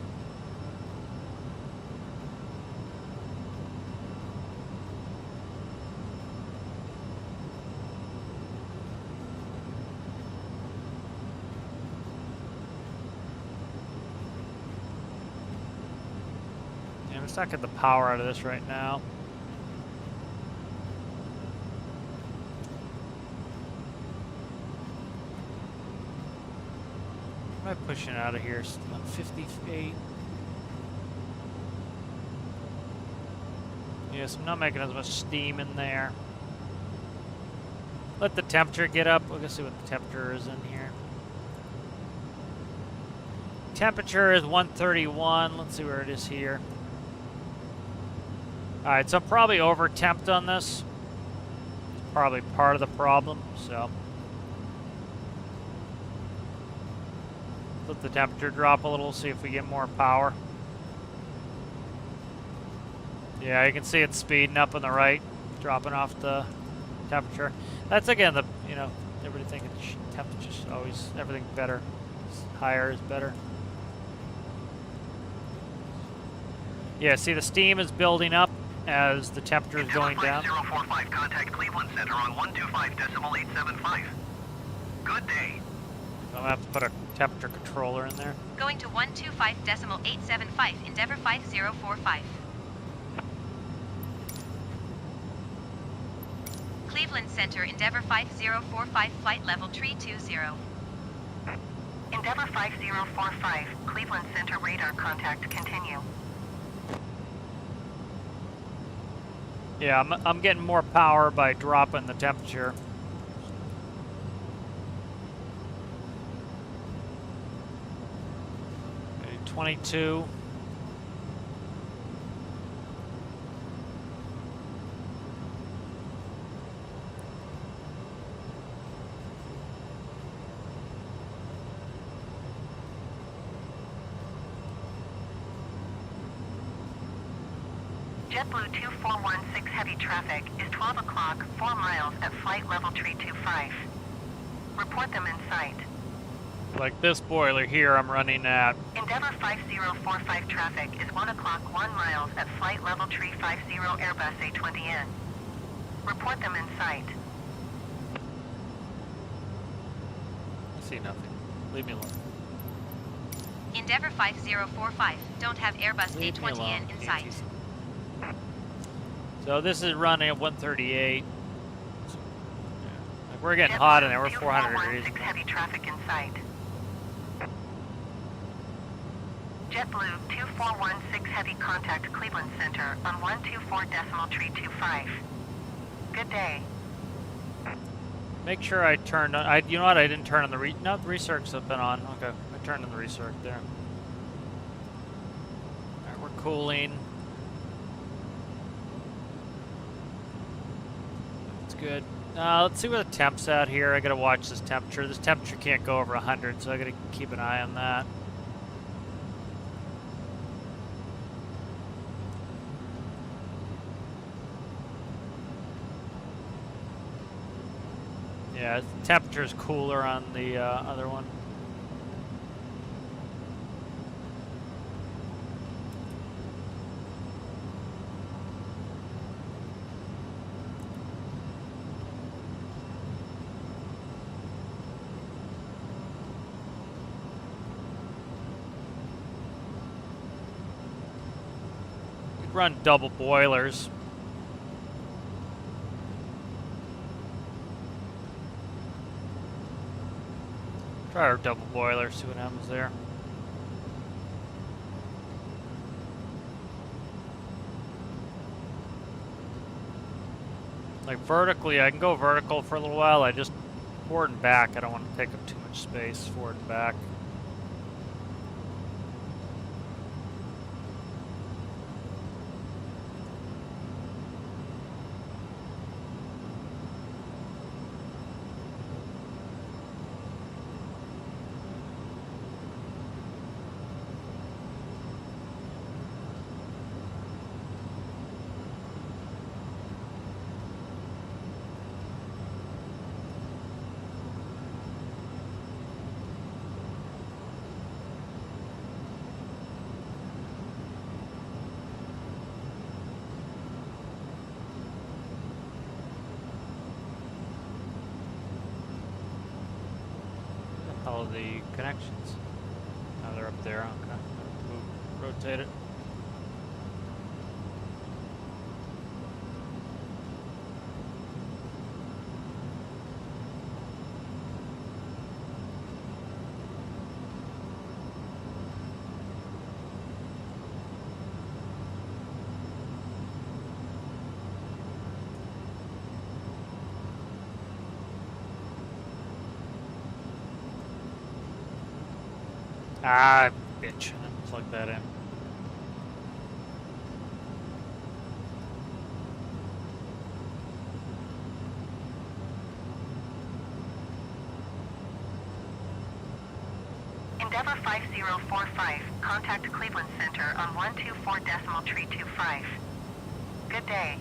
Yeah, I'm just not getting the power out of this right now. Am I pushing out of here? 158. Yes, I'm not making as much steam in there. Let the temperature get up. We're gonna see what the temperature is in here. Temperature is 131. Let's see where it is here. Alright, so I'm probably over temped on this. It's probably part of the problem, so. Let the temperature drop a little, see if we get more power. Yeah, you can see it speeding up on the right, dropping off the temperature. That's again the, you know, everybody thinking temperature's always, everything better. Higher is better. Yeah, see the steam is building up as the temperature is going down. 045, contact Cleveland Center on 125.875. Good day. I'm gonna have to put a temperature controller in there. Going to 125.875, Endeavour 5045. Cleveland Center, Endeavour 5045, flight level 320. Endeavour 5045, Cleveland Center radar contact continue. Yeah, I'm getting more power by dropping the temperature. Okay, 22. JetBlue 2416 heavy traffic is 12 o'clock, 4 miles at flight level 325. Report them in sight. Like this boiler here, I'm running at. Endeavour 5045 traffic is 1 o'clock, 1 miles at flight level 350 Airbus A20N. Report them in sight. I see nothing. Leave me alone. Endeavour 5045, don't have Airbus Leave me alone. A20N in sight. So this is running at 138. Like we're getting hot in there. We're 400 degrees. 2416 heavy traffic in sight. JetBlue 2416 heavy contact Cleveland Center on 124.325. Good day. Make sure I turned on. You know what? I didn't turn on the no, the recircs have been on. Okay, I turned on the recirc there. All right, we're cooling. That's good. Let's see where the temp's at here. I gotta watch this temperature. This temperature can't go over 100, so I gotta keep an eye on that. Yeah, the temperature's cooler on the other one. We'd run double boilers. Try our double boiler, see what happens there. Like vertically, I can go vertical for a little while. I just forward and back. I don't want to take up too much space forward and back. All the connections. Oh, they're up there. Okay. Rotate it. Ah, bitch. Plug that in. Endeavour 5045, contact Cleveland Center on 124.325. Good day.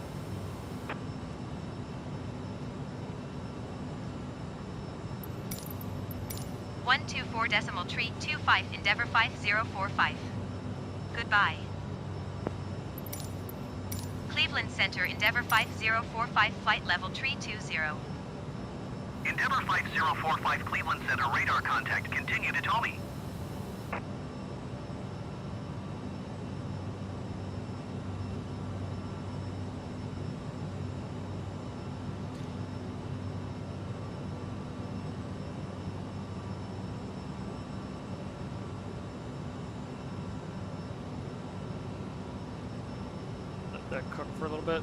One 124.325 Endeavour 5045. Goodbye. Cleveland Center Endeavour 5045 flight level 320. Endeavour 5045 Cleveland Center radar contact. Continue to tow me. Let that cook for a little bit.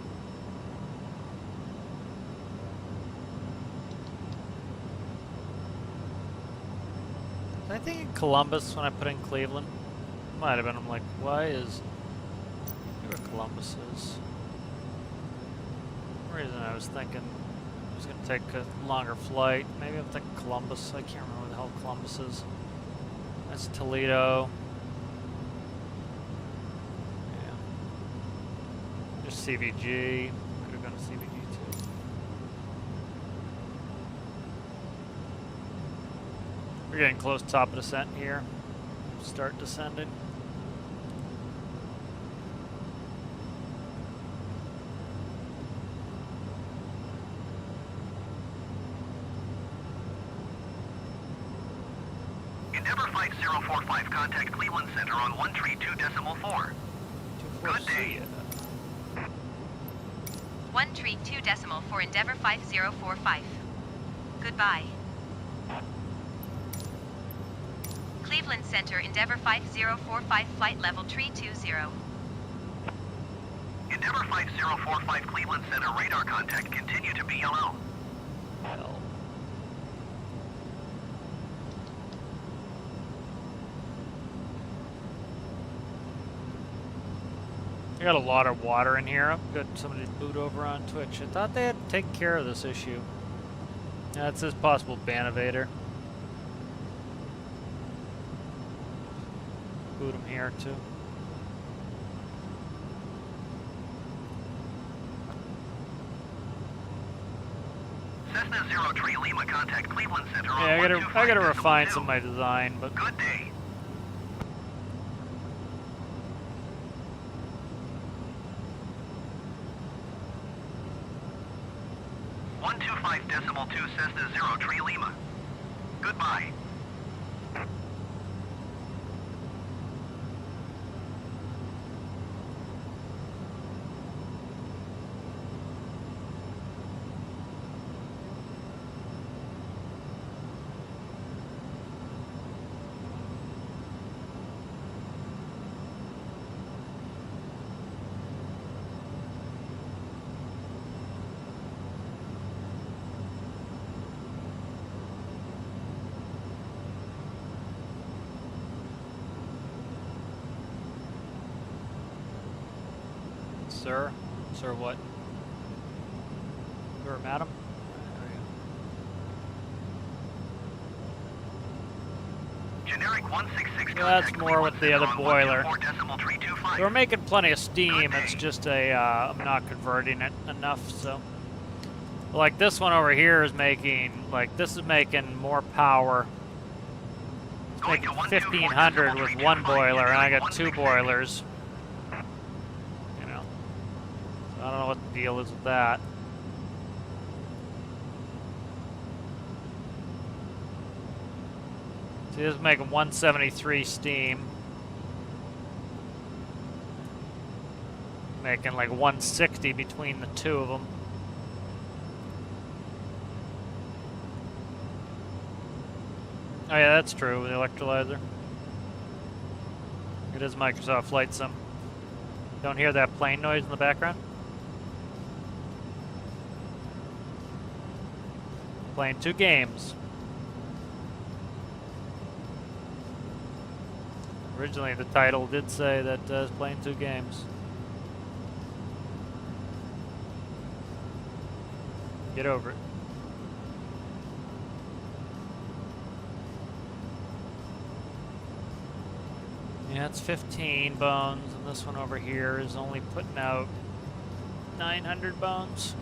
I think in Columbus when I put in Cleveland. Might have been. I'm like, why is where Columbus is? For some reason I was thinking it was gonna take a longer flight. Maybe I'm thinking Columbus. I can't remember where the hell Columbus is. That's Toledo. Yeah. Just CVG. Could have gone to CVG too. We're getting close to top of descent here. Start descending. Endeavour 5045, contact Cleveland Center on 132.4. Good day. 132.4 Endeavour 5045. Goodbye. Cleveland Center Endeavour 5045 flight level 320. Endeavour 5045 Cleveland Center radar contact. Continue to be yellow. Hell. I got a lot of water in here. I've got somebody to boot over on Twitch. I thought they had taken care of this issue. Yeah, it says possible ban evader. Boot him here too. Cessna 03 Lima, contact Cleveland Center on Yeah, I gotta refine 125.2. some of my design, but Good day. .2 Cessna 03 Lima. Goodbye. Sir? Sir what? Sir, madam? Generic 166 Yeah, that's contact more with the Cleveland other Center on boiler. 124.325. We're making plenty of steam, Good it's day. just a, I'm not converting it enough, so. Like this one over here is making, like this is making more power. It's Going making to 1500 with one 124.325, boiler, and I got generic 2 166. boilers. You know. So I don't know what the deal is with that. See, this is making 173 steam. Making like 160 between the two of them. Oh yeah, that's true, the electrolyzer. It is Microsoft Flightsim. Don't hear that plane noise in the background? Playing 2 games. Originally the title did say that it's playing 2 games. Get over it. Yeah, it's 15 bones, and this one over here is only putting out 900 bones.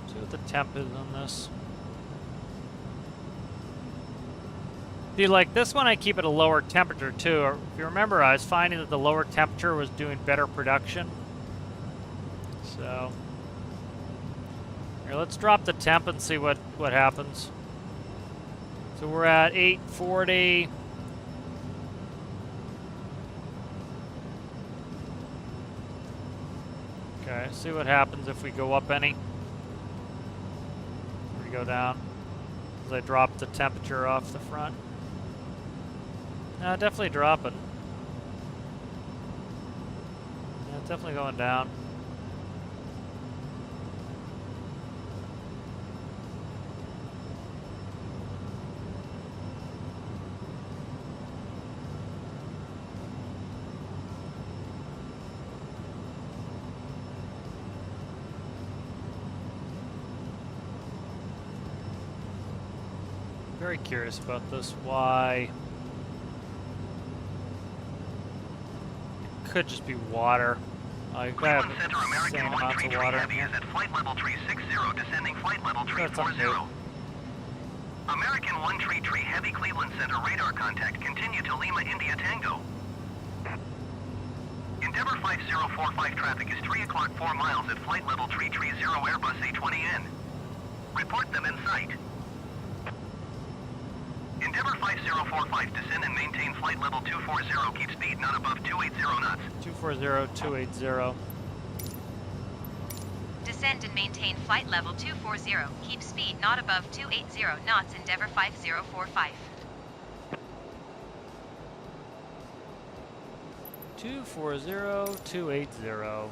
See what the temp is on this. See, like this one I keep at a lower temperature too. If you remember, I was finding that the lower temperature was doing better production. So, here, let's drop the temp and see what happens. So we're at 840. Okay, see what happens if we go up any. Or we go down. As I drop the temperature off the front. No, definitely dropping. Yeah, it's definitely going down. Very curious about this. Why? Could just be water. I got Cleveland Center American insane amounts of 133 water in Heavy here. is at flight level 360, descending flight level That's something 340. American 133 Heavy Cleveland Center radar contact, continue to Lima India Tango. Endeavour 5045 traffic is 3 o'clock 4 miles at flight level 330 Airbus A20N. Report them in sight. Endeavour 5045, descend and maintain flight level 240, keep speed not above 280 knots. 240, 280. Descend and maintain flight level 240. Keep speed not above 280 knots. Endeavour 5045. 240, 280.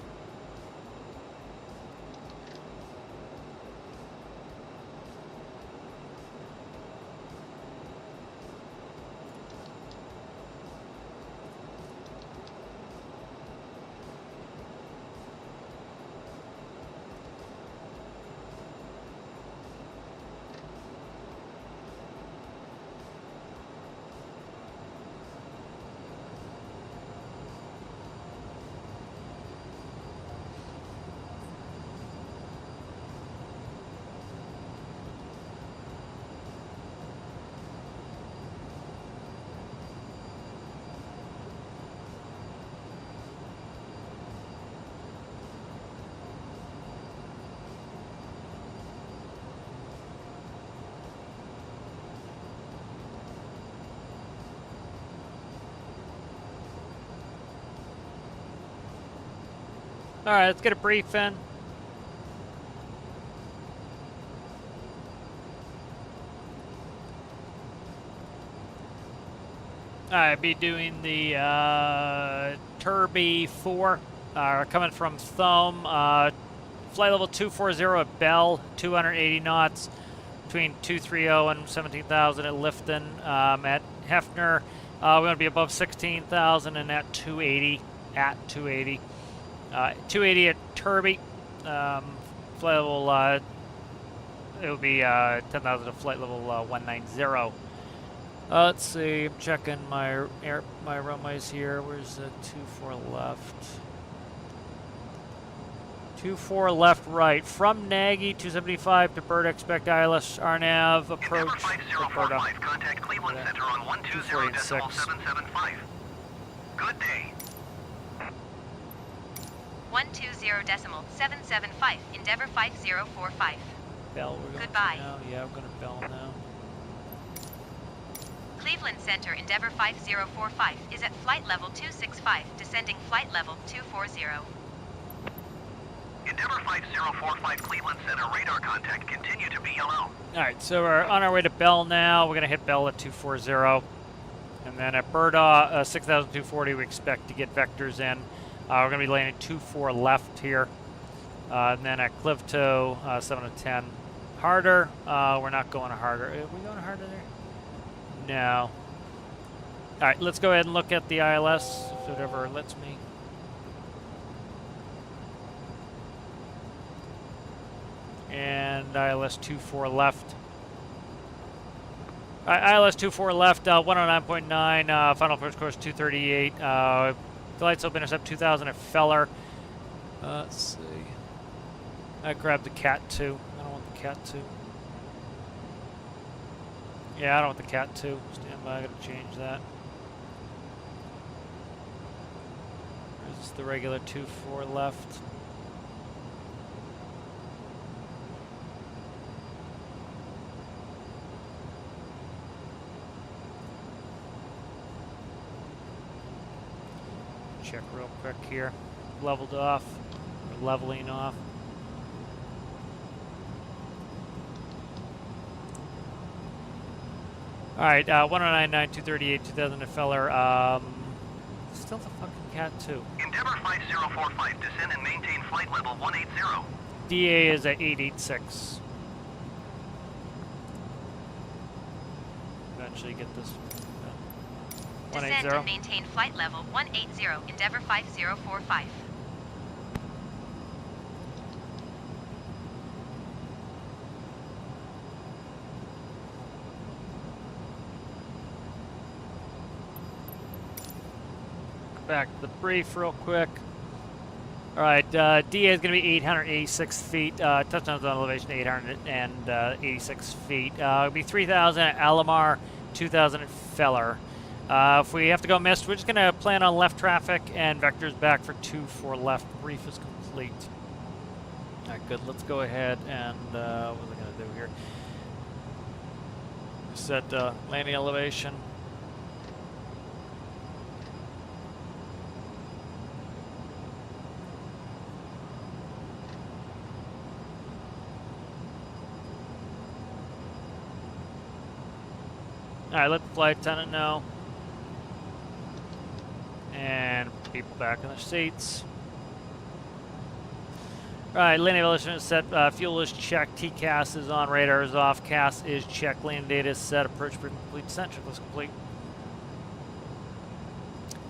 All right, let's get a brief in. I'll be doing the Turby 4 coming from Thumb. Flight level 240 at Bell, 280 knots. between 230 and 17,000 at Lifton. At Hefner, we're going to be above 16,000 and at 280. At 280. 280 at Turby. Flight level, it would be 10,000 at flight level 190. Let's see, I'm checking my runways here. Where's the 24 left? 24 left, right. From Nagy 275 to Berta, expect ILS RNAV approach. Endeavour 5045, contact Cleveland Center on 120.775. Good day. 120.775, Endeavour 5045. Bell, we're going Goodbye. to now. Yeah, I'm going to bell now. Cleveland Center Endeavour 5045 is at flight level 265, descending flight level 240. Endeavour 5045, Cleveland Center, radar contact, continue to be yellow. Alright, so we're on our way to Bell now. We're going to hit Bell at 240. And then at Berta, 6,240, we expect to get vectors in. We're going to be landing 24 left here. And then at Clivto, 7 to 10. Harder. We're not going harder. Are we going harder there? No. Alright, let's go ahead and look at the ILS, if it ever lets me. And ILS 24 left. ILS 24 left, 109.9, final approach course 238. Flight slope intercept 2,000 at Feller. Let's see. I grabbed the Cat 2. I don't want the Cat 2. Yeah, I don't want the Cat 2. Stand by, I gotta change that. There's the regular 24 left. Check real quick here. Leveled off, or leveling off. Alright, 109.9, 238, 2000 at Feller. Still the fucking Cat 2. Endeavour 5045, descend and maintain flight level 180. DA is at 886. Eventually get this. Descend 180. and maintain flight level 180, Endeavour 5045. Back to the brief real quick. All right, DA is going to be 886 feet. Touchdowns on elevation 886 feet. It'll be 3,000 at Alamar, 2,000 at Feller. If we have to go missed, we're just going to plan on left traffic and vectors back for 2-4 left. Brief is complete. All right, good. Let's go ahead and what was I going to do here? Set landing elevation. All right, let the flight attendant know. And people back in their seats. All right, landing elevation is set. Fuel is checked. TCAS is on. Radar is off. CAS is checked. Landing data is set. Approach for complete. Descent checklist complete.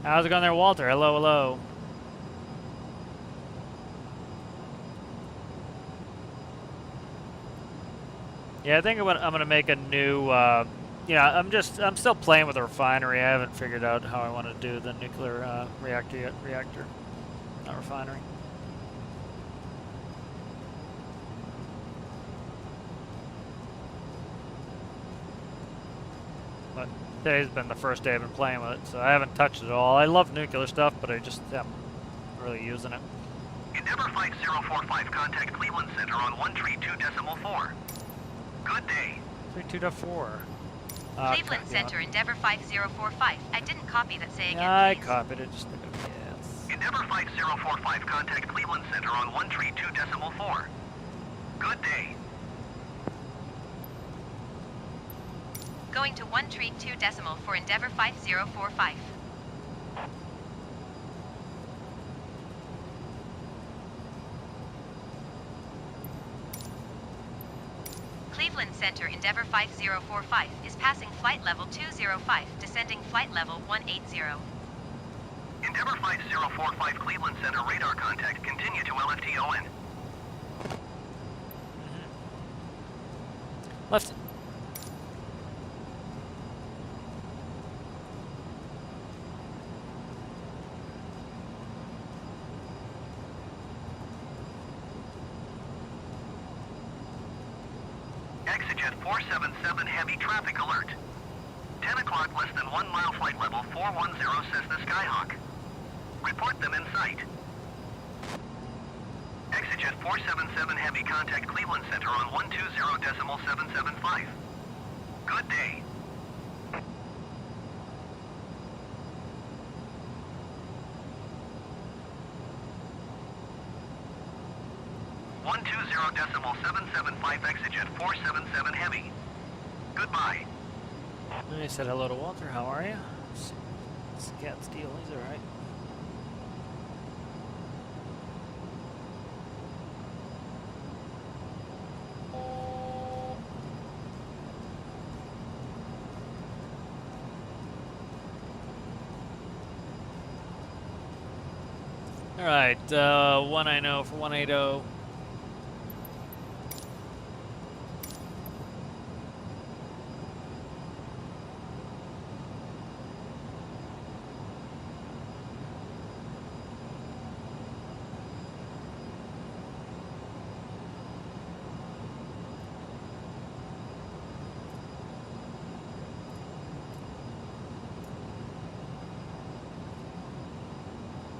How's it going there, Walter? Hello, hello. Yeah, I think I'm gonna make a new. Yeah, I'm still playing with the refinery. I haven't figured out how I want to do the nuclear reactor yet. Reactor, not refinery. But today's been the first day I've been playing with it, so I haven't touched it at all. I love nuclear stuff, but I just haven't really using it. Endeavour 5045, contact Cleveland Center on 132.4. Good day. 32.4. Cleveland Center, Endeavour 5045. I didn't copy that. Say again, I please. copied it. Just yes. Endeavour 5045, contact Cleveland Center on 132.4. Good day. Going to 132 decimal for Endeavour 5045. Cleveland Center Endeavour 5045 is passing flight level 205, descending flight level 180. Endeavour 5045 Cleveland Center radar contact. Continue to LFTON. Left. Exejet 477 heavy traffic alert. 10 o'clock, less than 1 mile, flight level 410 Cessna Skyhawk. Report them in sight. Exejet 477 heavy contact Cleveland Center on 120.775. Good day. .775 Exejet 477 heavy. Goodbye. I said hello to Walter. How are you? It's Cat Steel. He's all right. All right, 190 for 180.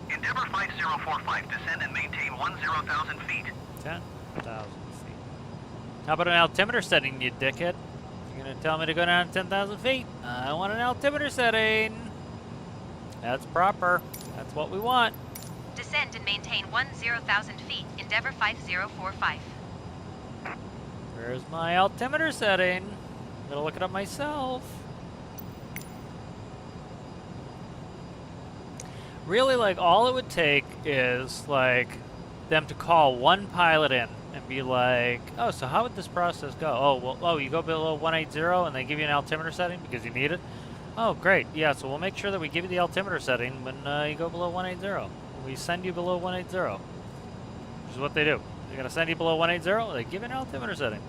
Endeavour 5045, descend and maintain 10,000 feet. 10,000 feet. How about an altimeter setting, you dickhead? You're gonna tell me to go down 10,000 feet? I want an altimeter setting. That's proper. That's what we want. Descend and maintain 10,000 feet. Endeavour 5045. Where's my altimeter setting? I'm gonna look it up myself. Really, like, all it would take is, like, them to call one pilot in and be like, oh, so how would this process go? Oh, well, oh, you go below 180 and they give you an altimeter setting because you need it? Oh, great. Yeah, so we'll make sure that we give you the altimeter setting when you go below 180. We send you below 180. Which is what they do. They're going to send you below 180, they give you an altimeter setting.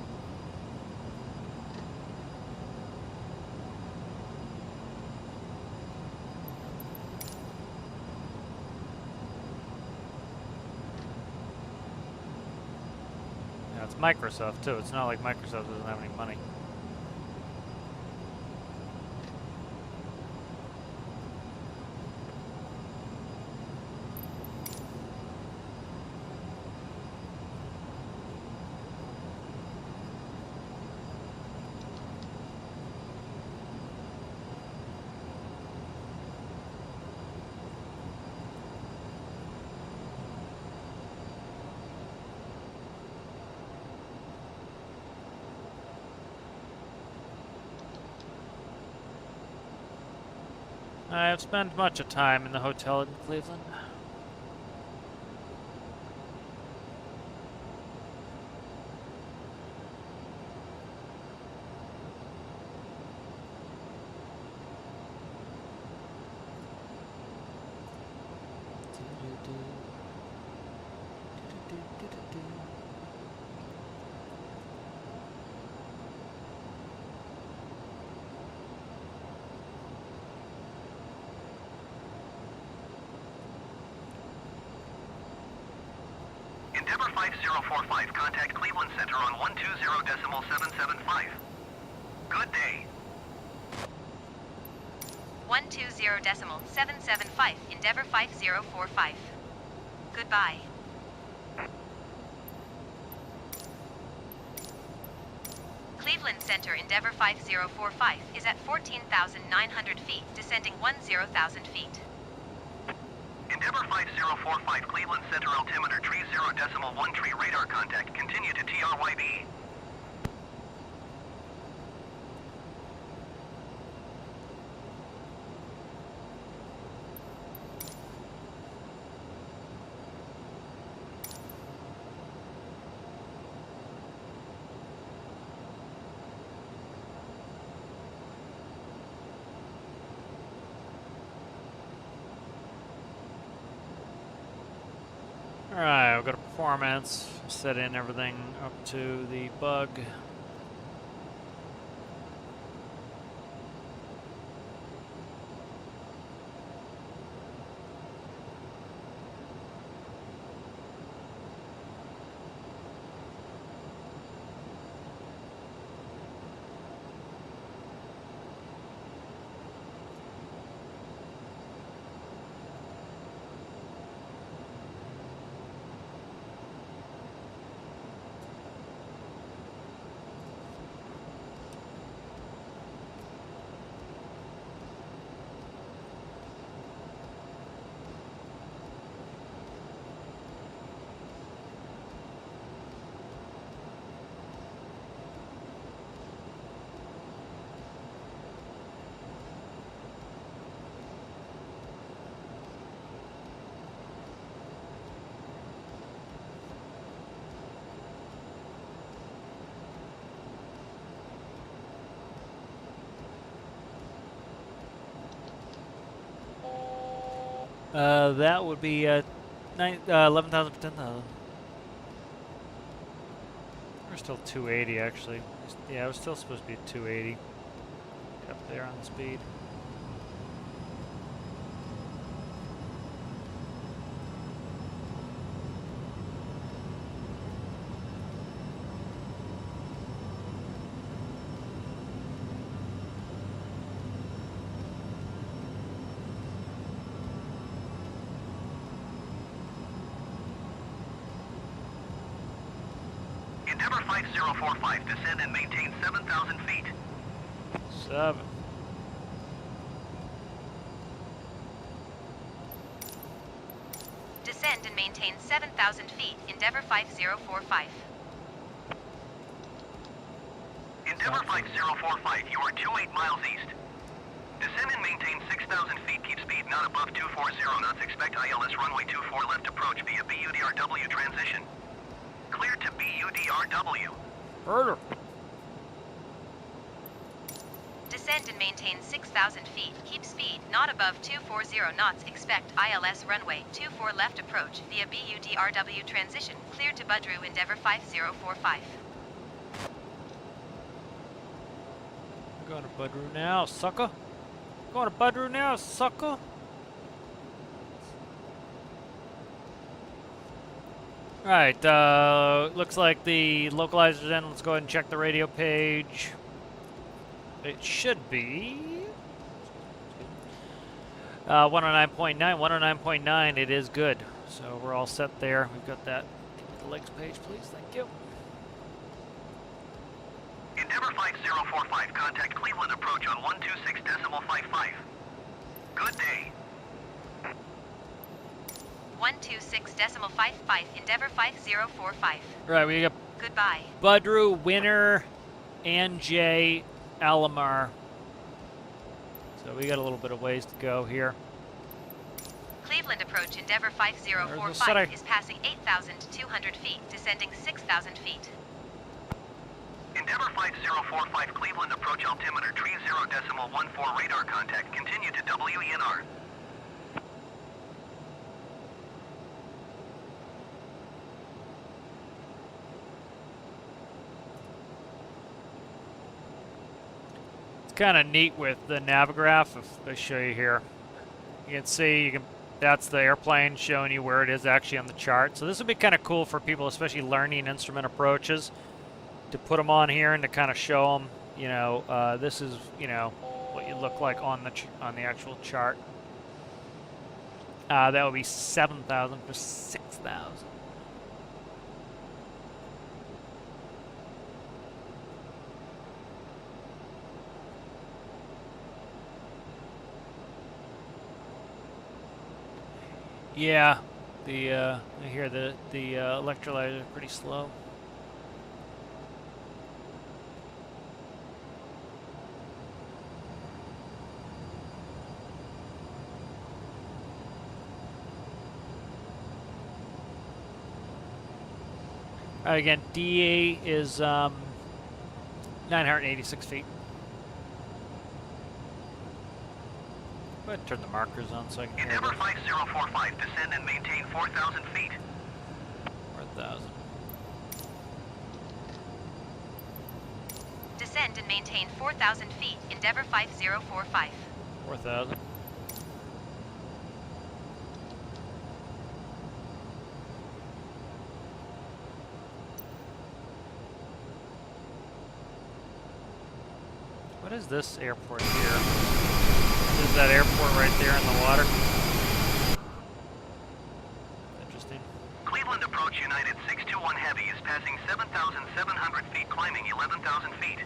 It's Microsoft too. It's not like Microsoft doesn't have any money. I have spent much of time in the hotel in Cleveland. Endeavour 5045, contact Cleveland Center on 120.775. Good day. 120.775, Endeavour 5045. Goodbye. Cleveland Center Endeavour 5045 is at 14,900 feet, descending 10,000 feet. Endeavour 5045, Cleveland Center altimeter 30.1 tree radar contact. Continue to TRYB. Alright, we'll go to performance, set in everything up to the bug. That would be 11,000 for 10,000. We're still 280 actually. Yeah, it was still supposed to be 280. Up there on the speed. Endeavour 5045, descend and maintain 7,000 feet. 7. Descend and maintain 7,000 feet. Endeavour 5045. Endeavour 5045, you are 28 miles east. Descend and maintain 6,000 feet. Keep speed not above 240 knots. Expect ILS runway 24 left approach via BUDRW transition. Clear to BUDRW. Murder. Descend and maintain 6,000 feet. Keep speed not above 240 knots. Expect ILS runway 24 left approach via BUDRW transition. Clear to Budru. Endeavour 5045. Going to Budru now, sucker. Going to Budru now, sucker. Alright, looks like the localizer's in. Let's go ahead and check the radio page. It should be 109.9, 109.9, it is good. So we're all set there. We've got that. The legs page, please, thank you. Endeavour 5045, contact Cleveland approach on 126.55. Good day. 126.55. Endeavour 5045. Right, we got Goodbye. Budru, Winner, and Jay, Alamar. So we got a little bit of ways to go here. Cleveland approach. Endeavour There's the 5045 is passing 8,200 feet, descending 6,000 feet. Endeavour 5045, Cleveland approach altimeter 30.14 radar contact. Continue to WENR. Kind of neat with the Navigraph. If I show you here, you can see that's the airplane showing you where it is actually on the chart. So this would be kind of cool for people, especially learning instrument approaches, to put them on here and to kind of show them, you know, this is, you know, what you look like on the actual chart. That would be 7,000 for 6,000. Yeah, I hear the electrolyzer is pretty slow. All right, again, DA is 986 feet. Go ahead and turn the markers on so I can hear Endeavour this. 5045, descend and maintain 4,000 feet. 4,000. Descend and maintain 4,000 feet. Endeavor 5045. 4,000. What is this airport here? Is that airport right there in the water? Interesting. Cleveland approach United 621 Heavy is passing 7,700 feet, climbing 11,000 feet.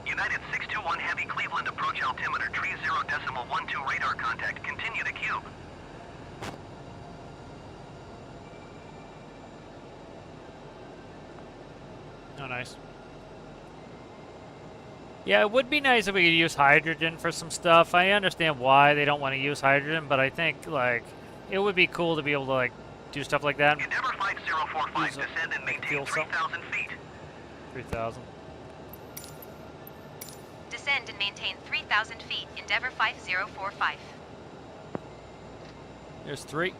United 621 Heavy, Cleveland approach altimeter 30.12 radar contact. Continue to cube. Oh, nice. Yeah, it would be nice if we could use hydrogen for some stuff. I understand why they don't want to use hydrogen, but I think, like, it would be cool to be able to, like, do stuff like that. Endeavor 5045, Use a- descend and maintain fuel cell. 3,000 feet. 3,000. Descend and maintain 3,000 feet. Endeavor 5045. There's 3.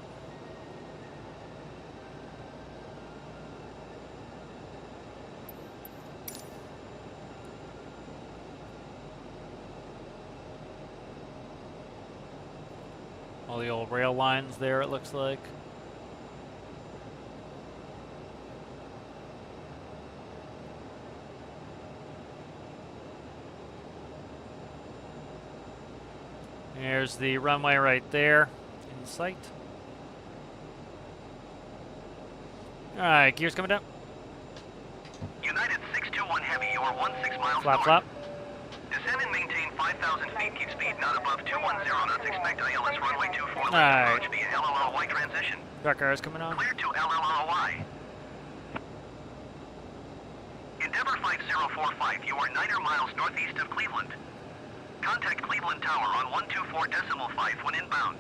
All the old rail lines there, it looks like. There's the runway right there in sight. Alright, gears coming down. United 621 Heavy, you are 16 miles Flap, north. flap. Descend and maintain 5,000 feet. Keep speed not above 210 knots. Expect ILS runway 24 left Alright. approach via LLRY transition. Dark cars coming on. Clear to LLRY. Endeavor 5045, you are 9 miles northeast of Cleveland. Contact Cleveland Tower on 124.5 when inbound.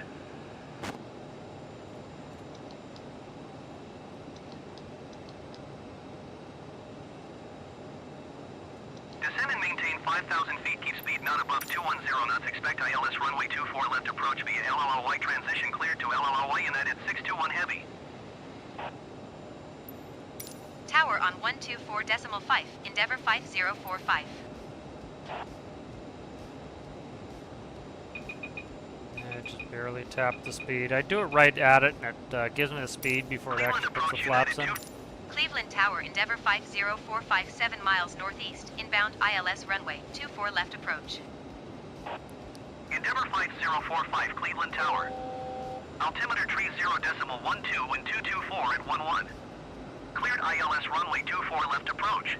Descend and maintain 5,000 feet. Keep speed not above 210 knots. Expect ILS runway 24 left approach via LLRY transition. Cleared to LLRY United 621 Heavy. Tower on 124.5. Endeavor 5045. Yeah, just barely tapped the speed. I do it right at it, and it gives me the speed before it actually puts the flaps in. Cleveland Tower, Endeavor 50457 7 miles northeast. Inbound ILS runway 24 left approach. Endeavor 5045, Cleveland Tower. Altimeter 30.12 and 224 at 11. Cleared ILS runway 24 left approach.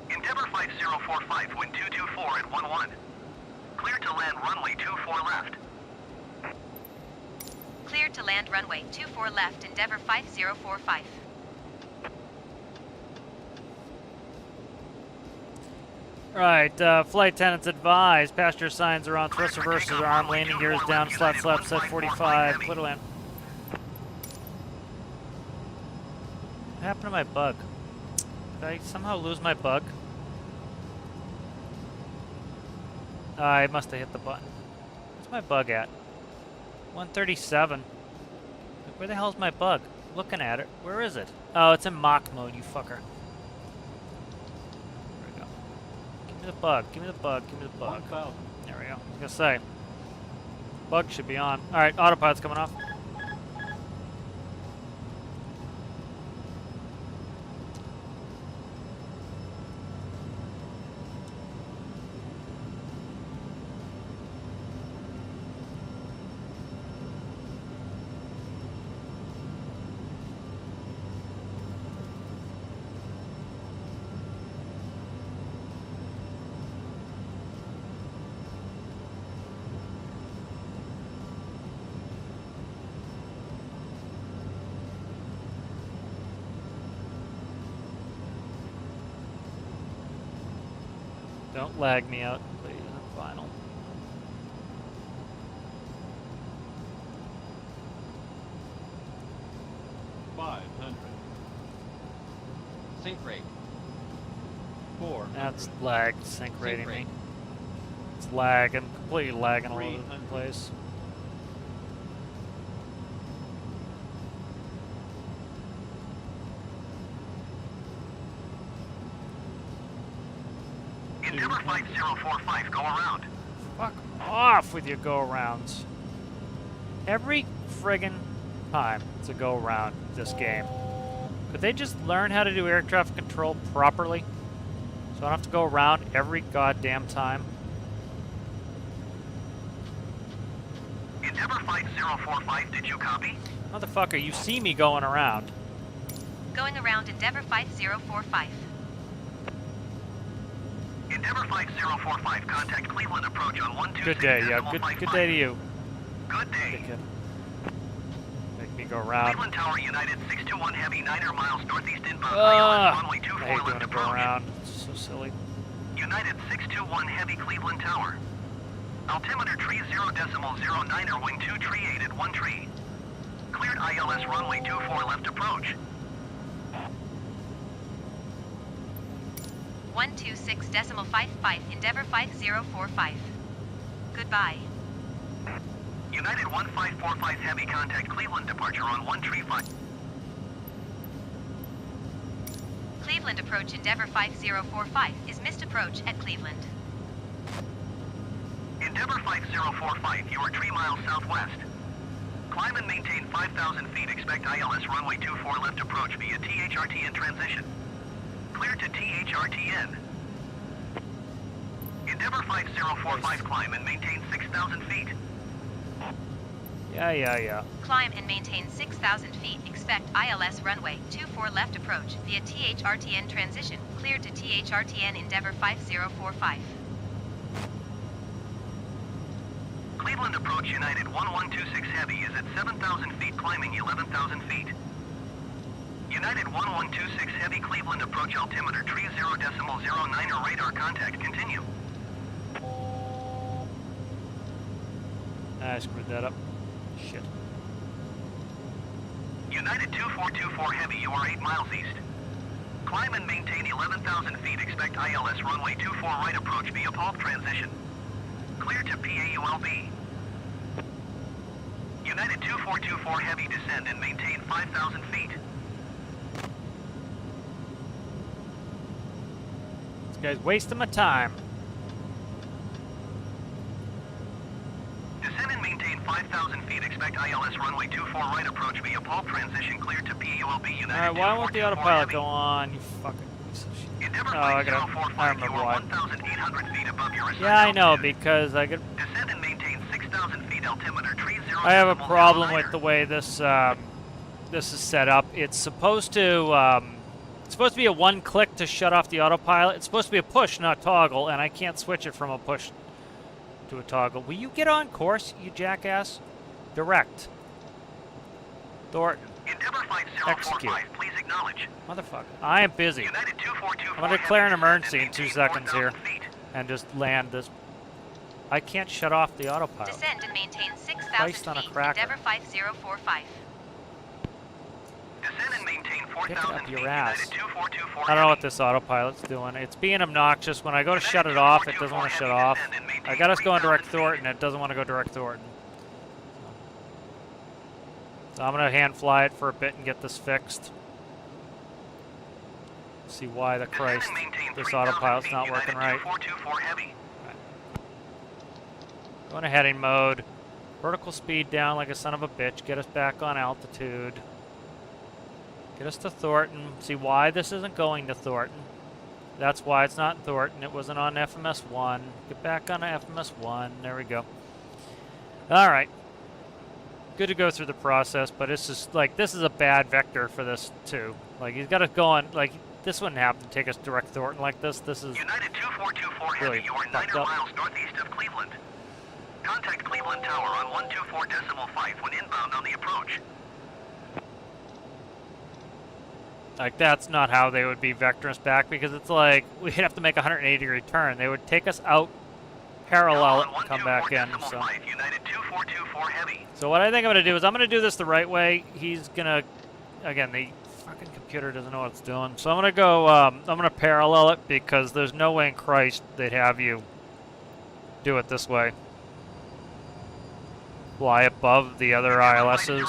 Endeavor 5045, wind 224 at 11. Cleared to land runway 24 left. Cleared to land runway 24 left. Endeavor 5045. Right, flight attendants advised. Passenger signs are on. Thrust reversers are armed. Landing gear is down. Slap, set 45. Clear to land. What happened to my bug? Did I somehow lose my bug? I must have hit the button. Where's my bug at? 137. Like, where the hell's my bug? I'm looking at it. Where is it? Oh, it's in mock mode, you fucker. There we go. Give me the bug. Give me the bug. Give me the bug. There we go. I was gonna say. Bug should be on. Alright, autopilot's coming off. Don't lag me out, please. I'm final. Sync rate. 4. That's lag sync rating me. rate. It's lag. I'm completely lagging all over the 300. place. go around. Fuck off with your go-arounds. Every friggin' time it's a go-around this game. Could they just learn how to do air traffic control properly? So I don't have to go around every goddamn time. Endeavor 5045, did you copy? Motherfucker, you see me going around. Going around Endeavor 5045. Endeavor 5045, contact Cleveland approach on 126. Good day, yeah. Good day to you. Good day. Dickhead. Make me go around. Cleveland Tower, United 621 Heavy, 9 miles northeast inbound. Ah, runway I 24 hate left doing a go approach. around. It's so silly. United 621 Heavy, Cleveland Tower. Altimeter tree 0.09er, wing 2 tree 8 at 1 tree. Cleared ILS runway 24 left approach. 126.55 Endeavor 5045. Goodbye. United 1545 Heavy, contact Cleveland departure on 135. Cleveland approach Endeavor 5045 is missed approach at Cleveland. Endeavor 5045, you are 3 miles southwest. Climb and maintain 5,000 feet. Expect ILS runway 24 left approach via THRTN transition. Clear to THRTN. Endeavor 5045, climb and maintain 6,000 feet. Yeah. Climb and maintain 6,000 feet. Expect ILS runway 24 left approach via THRTN transition. Cleared to THRTN Endeavor 5045. Cleveland approach United 1126 Heavy is at 7,000 feet, climbing 11,000 feet. United 1126 Heavy, Cleveland approach altimeter tree 0.09er, radar contact, continue. I screwed that up. Shit. United 2424 Heavy, you are 8 miles east. Climb and maintain 11,000 feet. Expect ILS runway 24 right approach via pulp transition. Clear to PAULB. United 2424 Heavy, descend and maintain 5,000 feet. This guy's wasting my time. Descend and maintain 5,000 feet. Expect ILS runway 24 right approach via pulp transition. Clear to PAULB. United Alright, why won't the 2424 autopilot Heavy. go on? You fucking piece of shit. Endeavor Oh, I 5045, you remember are why. 1,800 feet above your assigned Yeah, I know, altitude. because I could. Descend and maintain 6,000 feet. Altimeter tree 0. I have a problem with the way this this is set up. It's supposed to be a one-click to shut off the autopilot. It's supposed to be a push, not toggle, and I can't switch it from a push to a toggle. Will you get on course, you jackass? Direct. Thornton. Endeavor 5045, please acknowledge. Motherfucker. I am busy. United 2424 I'm gonna declare an Heavy, emergency descend in 2 and seconds maintain here 4,000 feet. and just land this. I can't shut off the autopilot. Descend and maintain 6,000 Christ on a feet. cracker. Endeavor 5045. Descend and maintain Get it 4,000 up feet. your ass. United 2424 I don't know what Heavy. this autopilot's doing. It's being obnoxious. When I go to shut it off, it doesn't want to shut off. I got us going direct Thornton. It doesn't want to go direct Thornton. So I'm going to hand fly it for a bit and get this fixed. See why the Christ Descend and maintain this 3,000 autopilot's feet. not United working right. 2424 Heavy. Go into heading mode. Vertical speed down like a son of a bitch. Get us back on altitude. Get us to Thornton. See why this isn't going to Thornton. That's why it's not in Thornton. It wasn't on FMS1. Get back on FMS1. There we go. Alright. Good to go through the process, but it's just like this is a bad vector for this too. Like he's got to go on like this wouldn't happen to take us direct Thornton like this. This is United 2424 Heavy, really you are 9 fucked up. miles northeast of Cleveland. Contact Cleveland Tower on 124.5 when inbound on the approach. Like that's not how they would be vectoring us back because it's like we'd have to make a 180-degree turn. They would take us out, parallel it, and come back in. So. United 2424 Heavy. So what I think I'm going to do is I'm going to do this the right way. He's going to, again, the fucking computer doesn't know what it's doing. So I'm going to go, I'm going to parallel it because there's no way in Christ they'd have you do it this way. Fly above the other ILSs.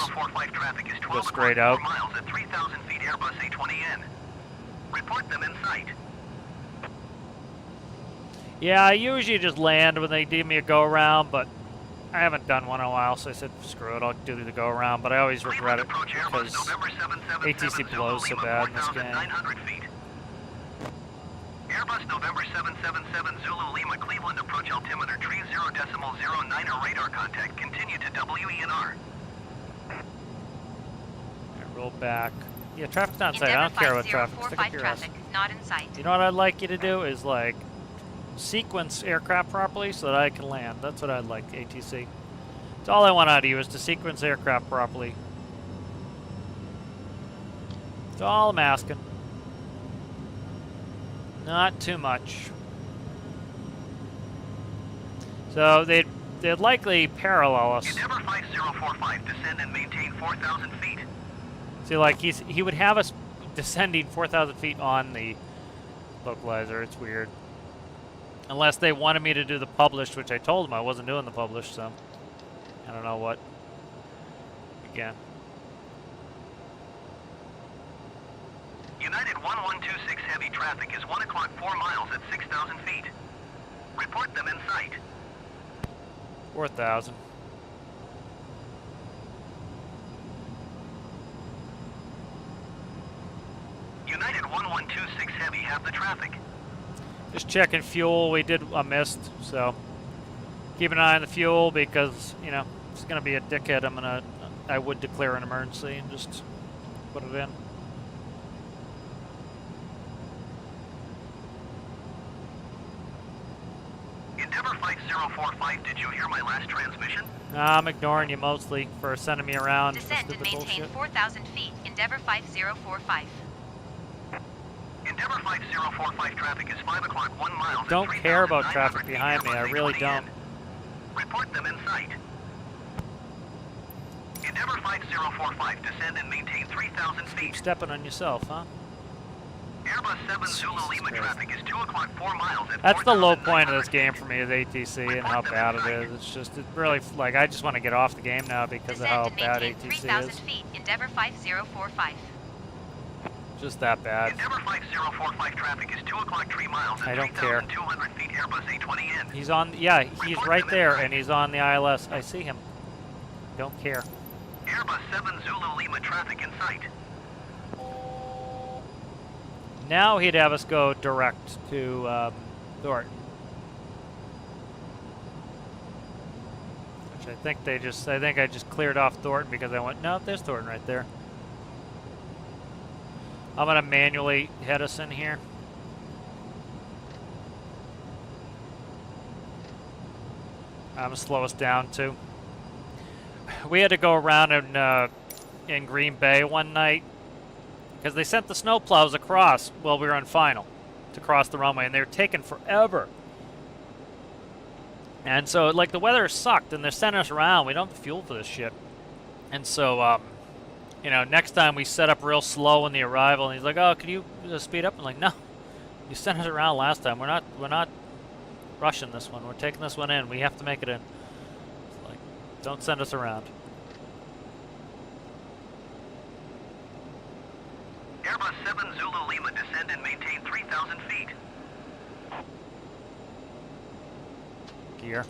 Go straight out. Miles at 3,000 feet Airbus A20N. Report them in sight. Yeah, I usually just land when they give me a go-around, but I haven't done one in a while, so I said, screw it, I'll do the go-around, but I always regret it Approach Airbus because November 777 ATC blows so Zulu bad Lima, in this game. 4,900 feet. Airbus November 777 Zulu Lima Cleveland approach altimeter 30.09 radar contact. Continue to WENR. Alright, roll back. Yeah, traffic's not in sight. I Endeavour don't care about traffic. Stick 5045 up your ass. traffic, not in sight. You know what I'd like you to do is like sequence aircraft properly so that I can land. That's what I'd like, ATC. That's all I want out of you is to sequence aircraft properly. That's all I'm asking. Not too much. So they'd likely parallel us. Endeavour 5045 descend and maintain 4,000 feet. See, like he would have us descending 4,000 feet on the localizer. It's weird. Unless they wanted me to do the published, which I told them I wasn't doing the published, so I don't know what. Again. United 1126 heavy traffic is 1 o'clock 4 miles at 6,000 feet. Report them in sight. 4,000. United 1126 heavy have the traffic. Just checking fuel. We did a mist, so keep an eye on the fuel because, you know, it's going to be a dickhead. I would declare an emergency and just put it in. Endeavour 5045, did you hear my last transmission? Nah, I'm ignoring you mostly for sending me around. for Descend and stupid maintain bullshit. 4,000 feet. Endeavour 5045. Endeavour 5045 traffic is 5 o'clock 1 mile. Don't care about traffic behind me. I really don't. Report them in sight. Endeavour 5045 descend and maintain 3,000 Keep feet. stepping on yourself, huh? Airbus 7 Zulu Jesus Lima Christ. traffic is 2 o'clock 4 miles at That's the low point of 4,900 this game for me is ATC and how bad it is. It's just, it really, like, I just want to get off the game now because of how Descend and bad maintain ATC 3,000 is. feet. Endeavour 5045. Just that bad. Endeavour 5045 traffic is 2 o'clock 3 miles at I don't care. 3,200 feet Airbus A20N. He's on, yeah, he's right there and he's on the ILS. I see him. Don't care. Airbus 7 Zulu Lima traffic in sight. Now he'd have us go direct to Thornton. Which I think I just cleared off Thornton because I went, no, there's Thornton right there. I'm gonna manually head us in here. I'm gonna slow us down too. We had to go around in Green Bay one night because they sent the snowplows across while we were on final to cross the runway, and they were taking forever. And so, like, the weather sucked, and they're sending us around. We don't have the fuel for this shit. And so, you know, next time we set up real slow in the arrival, and he's like, "Oh, can you speed up?" I'm like, "No, you sent us around last time. We're not rushing this one. We're taking this one in. We have to make it in. It's like, don't send us around." Airbus 7 Zulu Lima descend and maintain 3,000 feet. Gear.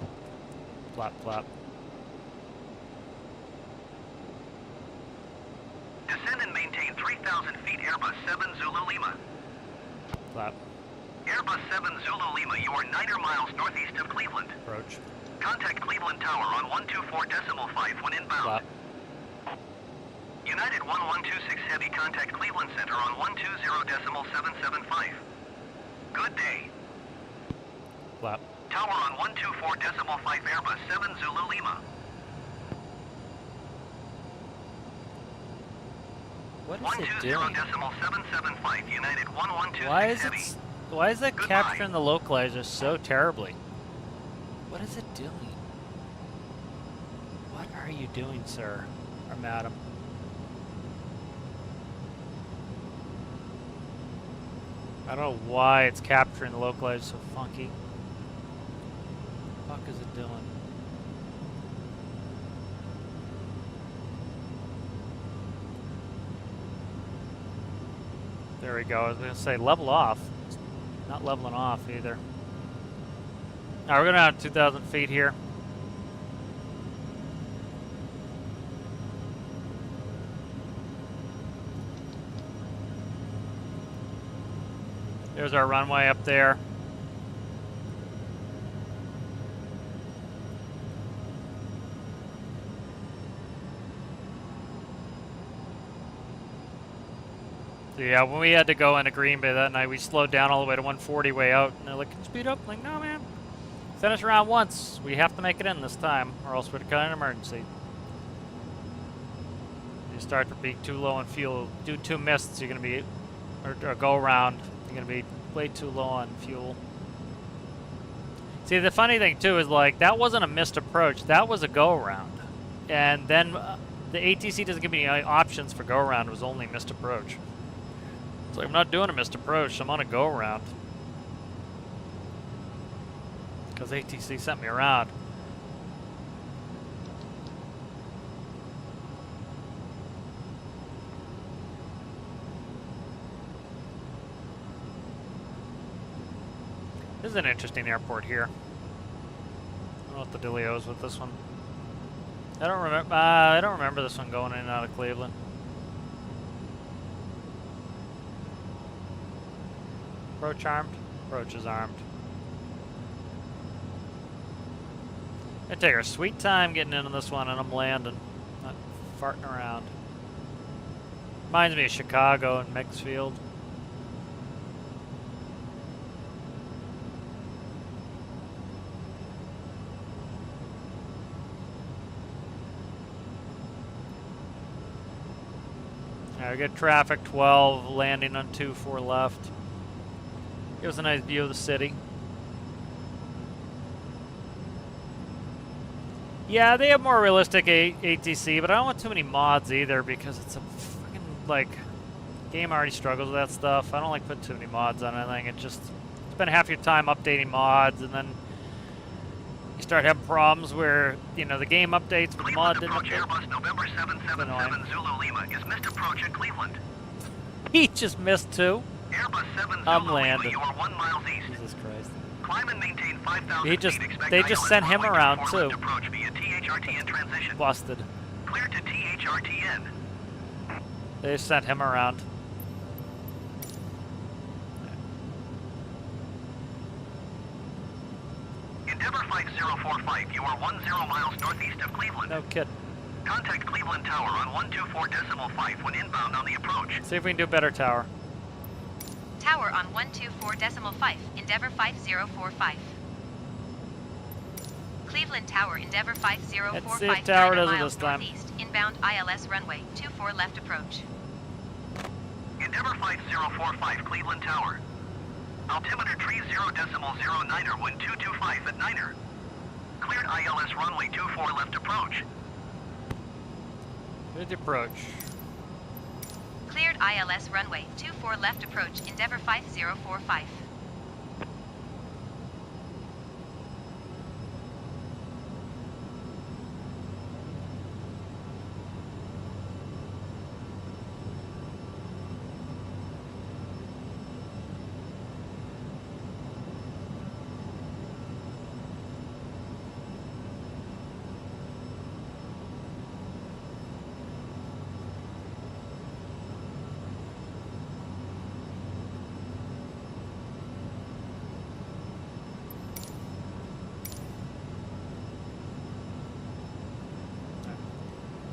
Flap, flap. Descend and maintain 3,000 feet Airbus 7 Zulu Lima. Flap. Airbus 7 Zulu Lima, you are 9 miles northeast of Cleveland. Approach. Contact Cleveland Tower on 124.5 when inbound. Flap. United 1126 Heavy, contact Cleveland Center on 120.775. Good day. Flap. Tower on 124.5 Airbus 7 Zulu Lima. What is it doing? 120.775 United 1126 Why is Heavy. why is it Goodbye. capturing the localizer so terribly? What is it doing? What are you doing, sir or madam? I don't know why it's capturing the localizer so funky. What the fuck is it doing? There we go. I was going to say level off. It's not leveling off either. Alright, we're going out 2,000 feet here. There's our runway up there. So yeah, when we had to go into Green Bay that night, we slowed down all the way to 140 way out. And they're like, can you speed up? I'm like, no, man. Send us around once. We have to make it in this time, or else we're got an emergency. You start to be too low on fuel. Do 2 mists, you're going to be, or go around, you're going to be way too low on fuel. See, the funny thing, too, is like, that wasn't a missed approach. That was a go-around. And then the ATC doesn't give me any options for go-around. It was only missed approach. It's like, I'm not doing a missed approach. I'm on a go-around. Because ATC sent me around. This is an interesting airport here. I don't know what the dealio is with this one. I don't remember this one going in and out of Cleveland. Approach armed. Approach is armed. I take our sweet time getting into this one, and I'm landing, not farting around. Reminds me of Chicago and Maxfield. Alright, we got traffic 12, landing on 24 left. Gives a nice view of the city. Yeah, they have more realistic ATC, but I don't want too many mods either because it's a fucking, like, game already struggles with that stuff. I don't like putting too many mods on anything. It just spend half your time updating mods, and then you start having problems where, you know, the game updates, but the mod didn't update. Airbus November 777 Zulu Lima is missed approach at Cleveland. He just missed 2. Airbus 7 I'm Zulu Lima, landing. you are 1 mile east. Jesus Christ. Climb and maintain 5,000 He just- feet. Expect they just ILS sent him runway around, 24 left too. Approach via THRT in transition. Busted. Clear to THRTN. They sent him around. Endeavour 5045, you are 10 miles northeast of Cleveland. No kidding. Contact Cleveland Tower on 124.5 when inbound on the approach. See if we can do better, tower. Tower on 124.5, Endeavour 5045. Cleveland Tower, Endeavour 5045. Let's see if tower does it miles this time. northeast, inbound ILS runway 24 left approach. Endeavour 5045, Cleveland Tower. Altimeter tree 0.09er, wind 225 at 9er. Cleared ILS runway 24 left approach. Here's the approach. Cleared ILS runway 24 left approach, Endeavour 5045.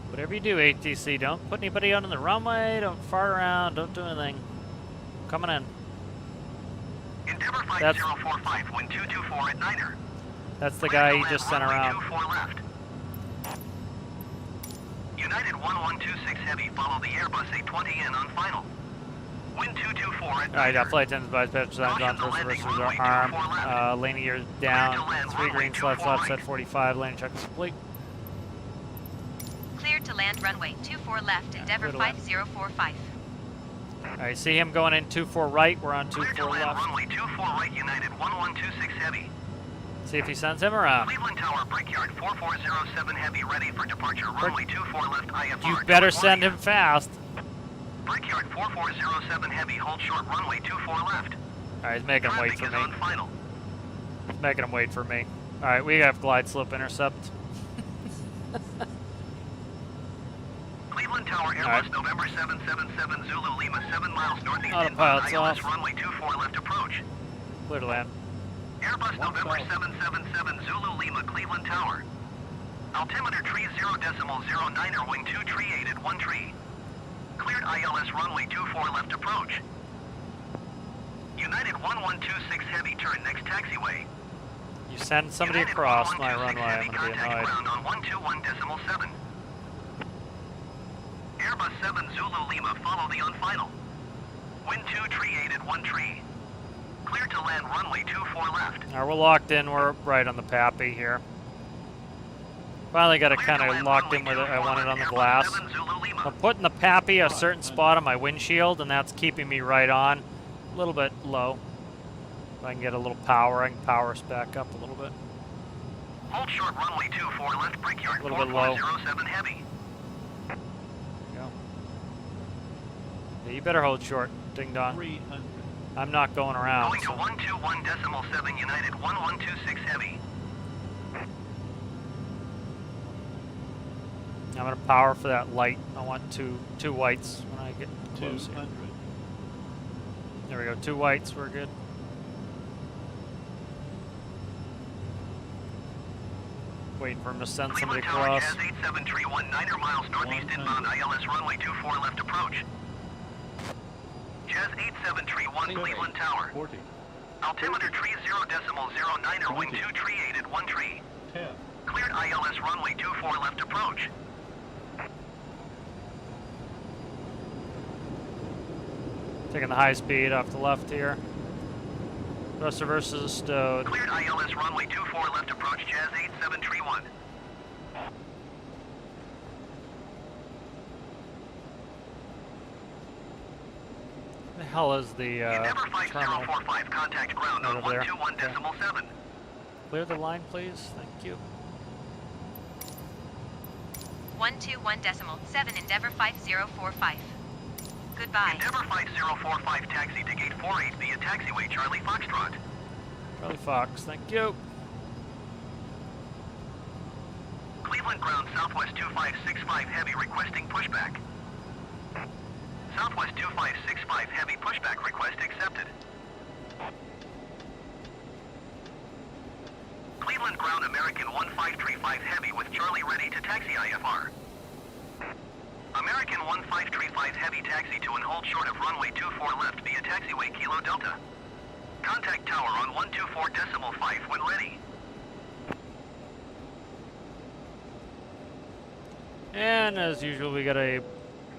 Whatever you do, ATC, don't put anybody out on the runway, don't fart around, don't do anything. Coming in. Endeavour That's- 5045, wind 224 at 9er. That's the guy you just sent around. 24 left. United 1126 Heavy, follow the Airbus A20N on final. Wind 224 at 9er. Alright, got flight attendants by dispatch signs on, first reversers are armed. Landing gear down, 3 green slots left, set 45, landing check is complete. Cleared to land runway 24 left, Endeavour clear to land. 5045. Alright, see him going in 24 right, we're on Clear to 24 land left. runway 24 right, United 1126 Heavy. See if he sends him around. Cleveland Tower, Brickyard 4407 Heavy, ready for departure. Runway 24 left, IFR. You better send him fast. Brickyard 4407 Heavy, hold short, runway 24 left. Alright, he's making him wait Traffic for is me. on final. Making them wait for me. Alright, we have glide slope intercept. Cleveland Tower, Airbus Alright. November 777 Zulu Lima, 7 miles northeast Autopilot's inbound ILS off. runway 24 left approach. Clear to land. Airbus November 777 Zulu Lima, Cleveland Tower. Altimeter tree 0.09er, wing 2 tree 8 at 1 tree. Cleared ILS runway 24 left approach. United 1126 heavy, turn next taxiway. You send somebody United across my 1126 runway, I'm heavy, gonna be contact annoyed. ground on 121.7. Airbus 7 Zulu Lima, follow the on final. Wind 2 tree 8 at 1 tree. Clear to land runway 24 left. Alright, we're locked in. We're right on the Pappy here. Finally got it kind of locked in where I want it on the glass. I'm putting the Pappy a certain spot on my windshield, and that's keeping me right on. A little bit low. If I can get a little power, I can power us back up a little bit. Hold short runway 24 left, Brickyard A little bit low. 4407 heavy. There you go. Yeah, you better hold short, ding dong. 300. I'm not going around. Going to So. 121.7 United 1126 heavy. I'm gonna power for that light. I want two whites when I get close. 200. There we go. 2 whites. We're good. Waiting for him to send somebody Cleveland Tower, across. Jazz 8731, 9 miles northeast 100. inbound ILS runway 24 left approach. Jazz 8731, Single Cleveland eight. Tower. 40. Altimeter tree 0.09er, wing 20. 2 tree 8 at 1 tree. 10. Cleared ILS runway 24 left approach. Taking the high speed off the left here. Thruster versus stowed. Cleared ILS runway 24 left approach, Jazz 8731. The hell is the Endeavor terminal? 5045, contact ground on Over there. 121.7. Clear the line, please. Thank you. 121.7 Endeavor 5045. Goodbye. Endeavor 5045, taxi to gate 48 via taxiway Charlie Foxtrot. Charlie Fox, thank you. Cleveland ground Southwest 2565 heavy requesting pushback. Southwest 2565 heavy pushback request accepted. Cleveland ground American 1535 heavy with Charlie ready to taxi IFR. American 1535 heavy taxi to and hold short of runway 24 left via taxiway Kilo Delta. Contact tower on 124.5 when ready. And as usual, we got a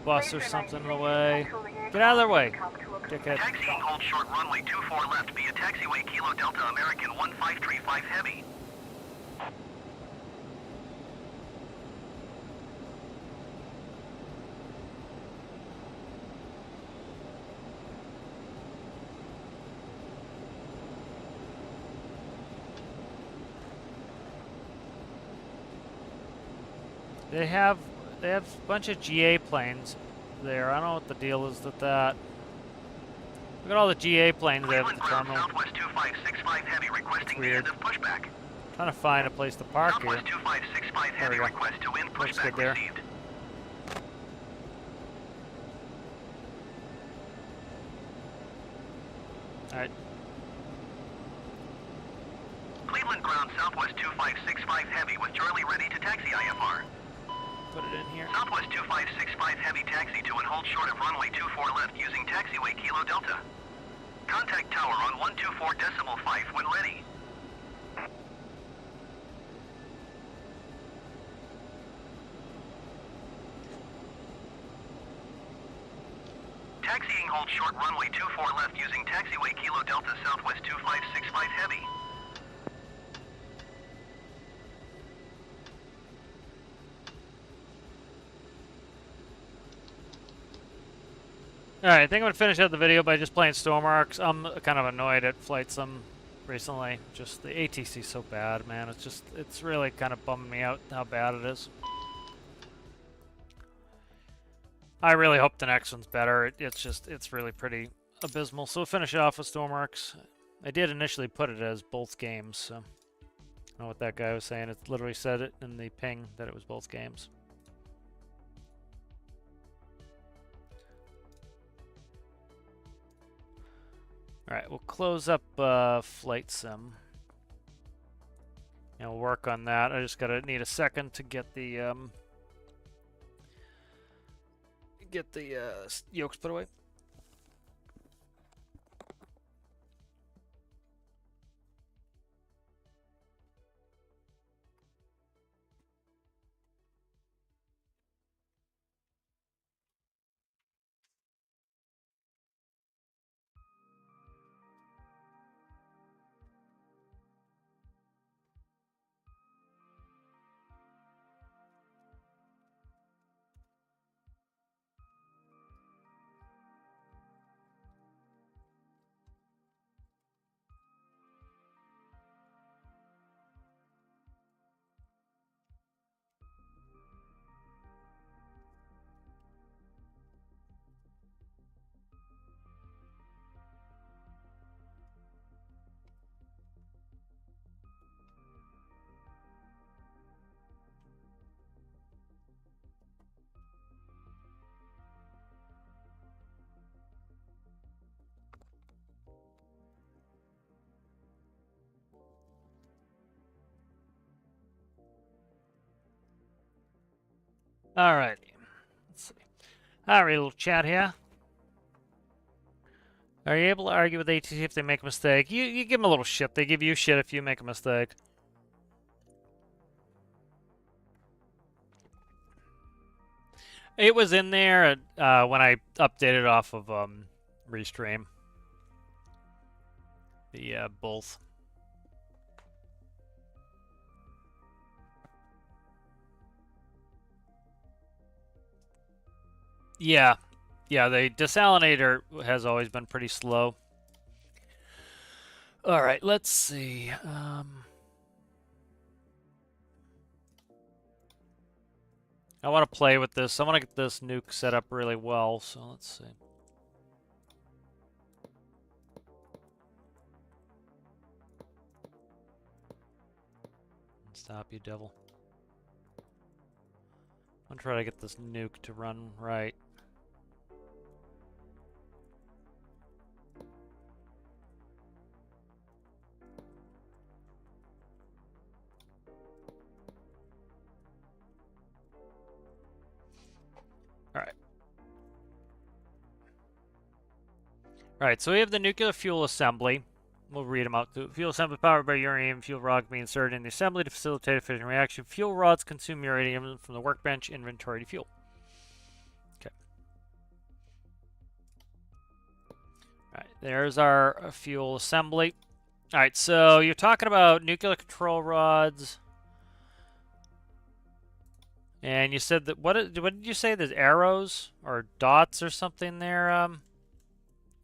bus or something in the way. Get out of their way, dickhead. Taxiing hold short runway 24 left via taxiway Kilo Delta American 1535 heavy. They have a bunch of GA planes there. I don't know what the deal is with that. Look at all the GA planes they have at Cleveland the ground terminal. Southwest 2565 heavy requesting the Weird. end of pushback. Trying to find a place to park here. Southwest 2565 There heavy we go. request to end Looks pushback good there. received. Alright, Cleveland ground Southwest 2565 heavy with Charlie ready to taxi IFR. put it in here. Southwest 2565 heavy taxi to and hold short of runway 24 left using taxiway Kilo Delta. Contact tower on 124.5 when ready. Taxiing hold short runway 24 left using taxiway Kilo Delta Southwest 2565 heavy. Alright, I think I'm going to finish out the video by just playing Stormworks. I'm kind of annoyed at Flightsim recently. Just the ATC's so bad, man. It's really kind of bumming me out how bad it is. I really hope the next one's better. It's really pretty abysmal. So we'll finish it off with Stormworks. I did initially put it as both games, so I don't know what that guy was saying. It literally said it in the ping that it was both games. Alright, we'll close up Flightsim. And we'll work on that. I just need a second to get the yokes put away. Alrighty. Let's see. Alright, little chat here. Are you able to argue with ATC if they make a mistake? You give them a little shit. They give you shit if you make a mistake. It was in there when I updated off of Restream. The both. Yeah. Yeah, the desalinator has always been pretty slow. Alright, let's see. I want to play with this. I want to get this nuke set up really well, so let's see. Stop, you devil. I'm gonna try to get this nuke to run right. Alright. Alright, so we have the nuclear fuel assembly. We'll read them out. The fuel assembly powered by uranium. Fuel rod being inserted in the assembly to facilitate a fission reaction. Fuel rods consume uranium from the workbench inventory to fuel. Okay. Alright, there's our fuel assembly. Alright, so you're talking about nuclear control rods. And you said that, what did you say? There's arrows or dots or something there,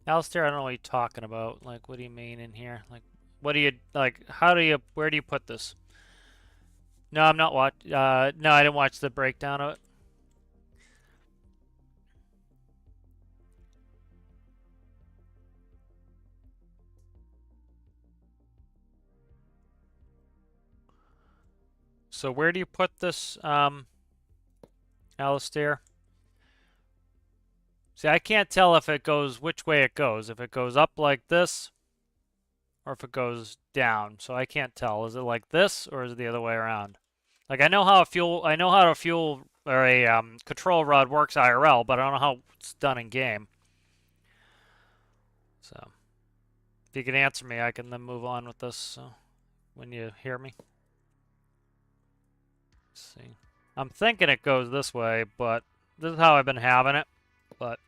Alistair? I don't know what you're talking about. Like, what do you mean in here? Like, what do you, like, where do you put this? No, I'm not no, I didn't watch the breakdown of it. So where do you put this, Alistair? See, I can't tell if it goes, which way it goes. If it goes up like this, or if it goes down. So I can't tell. Is it like this, or is it the other way around? Like, I know how a fuel or a control rod works IRL, but I don't know how it's done in game. So, if you can answer me, I can then move on with this. So, when you hear me. Let's see. I'm thinking it goes this way, but this is how I've been having it. But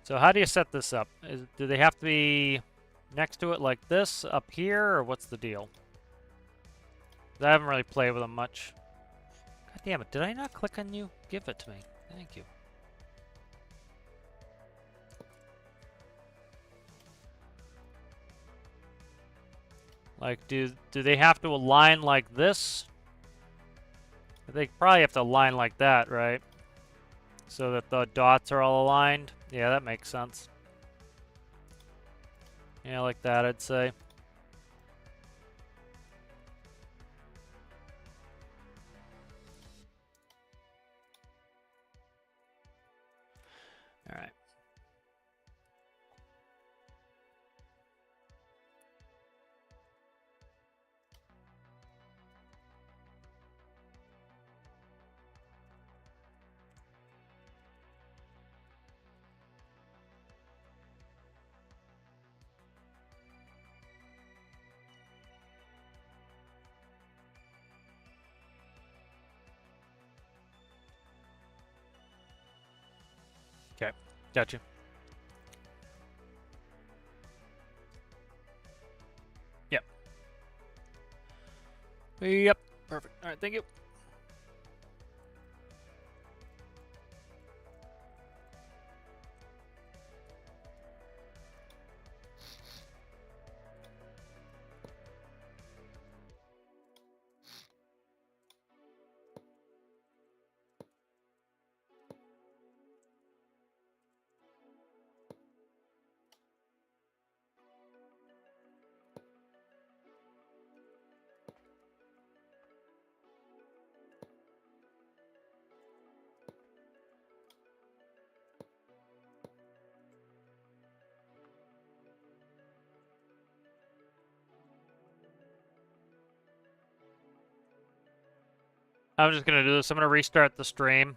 so how do you set this up? Do they have to be next to it like this up here, or what's the deal? I haven't really played with them much. God damn it, did I not click on you? Give it to me. Thank you. Like, do they have to align like this? They probably have to align like that, right? So that the dots are all aligned. Yeah, that makes sense. Yeah, like that, I'd say. All right. Okay, got you. Yep. Yep, perfect. All right, thank you. I'm just gonna do this. I'm gonna restart the stream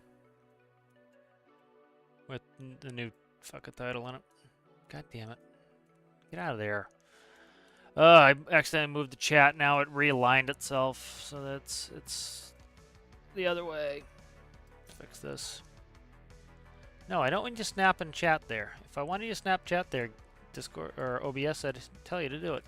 with the new fucking title in it. God damn it. Get out of there. I accidentally moved the chat. Now it realigned itself, so that's it's the other way. Fix this. No, I don't want you to snap and chat there. If I wanted you to snap chat there, Discord or OBS, I'd tell you to do it.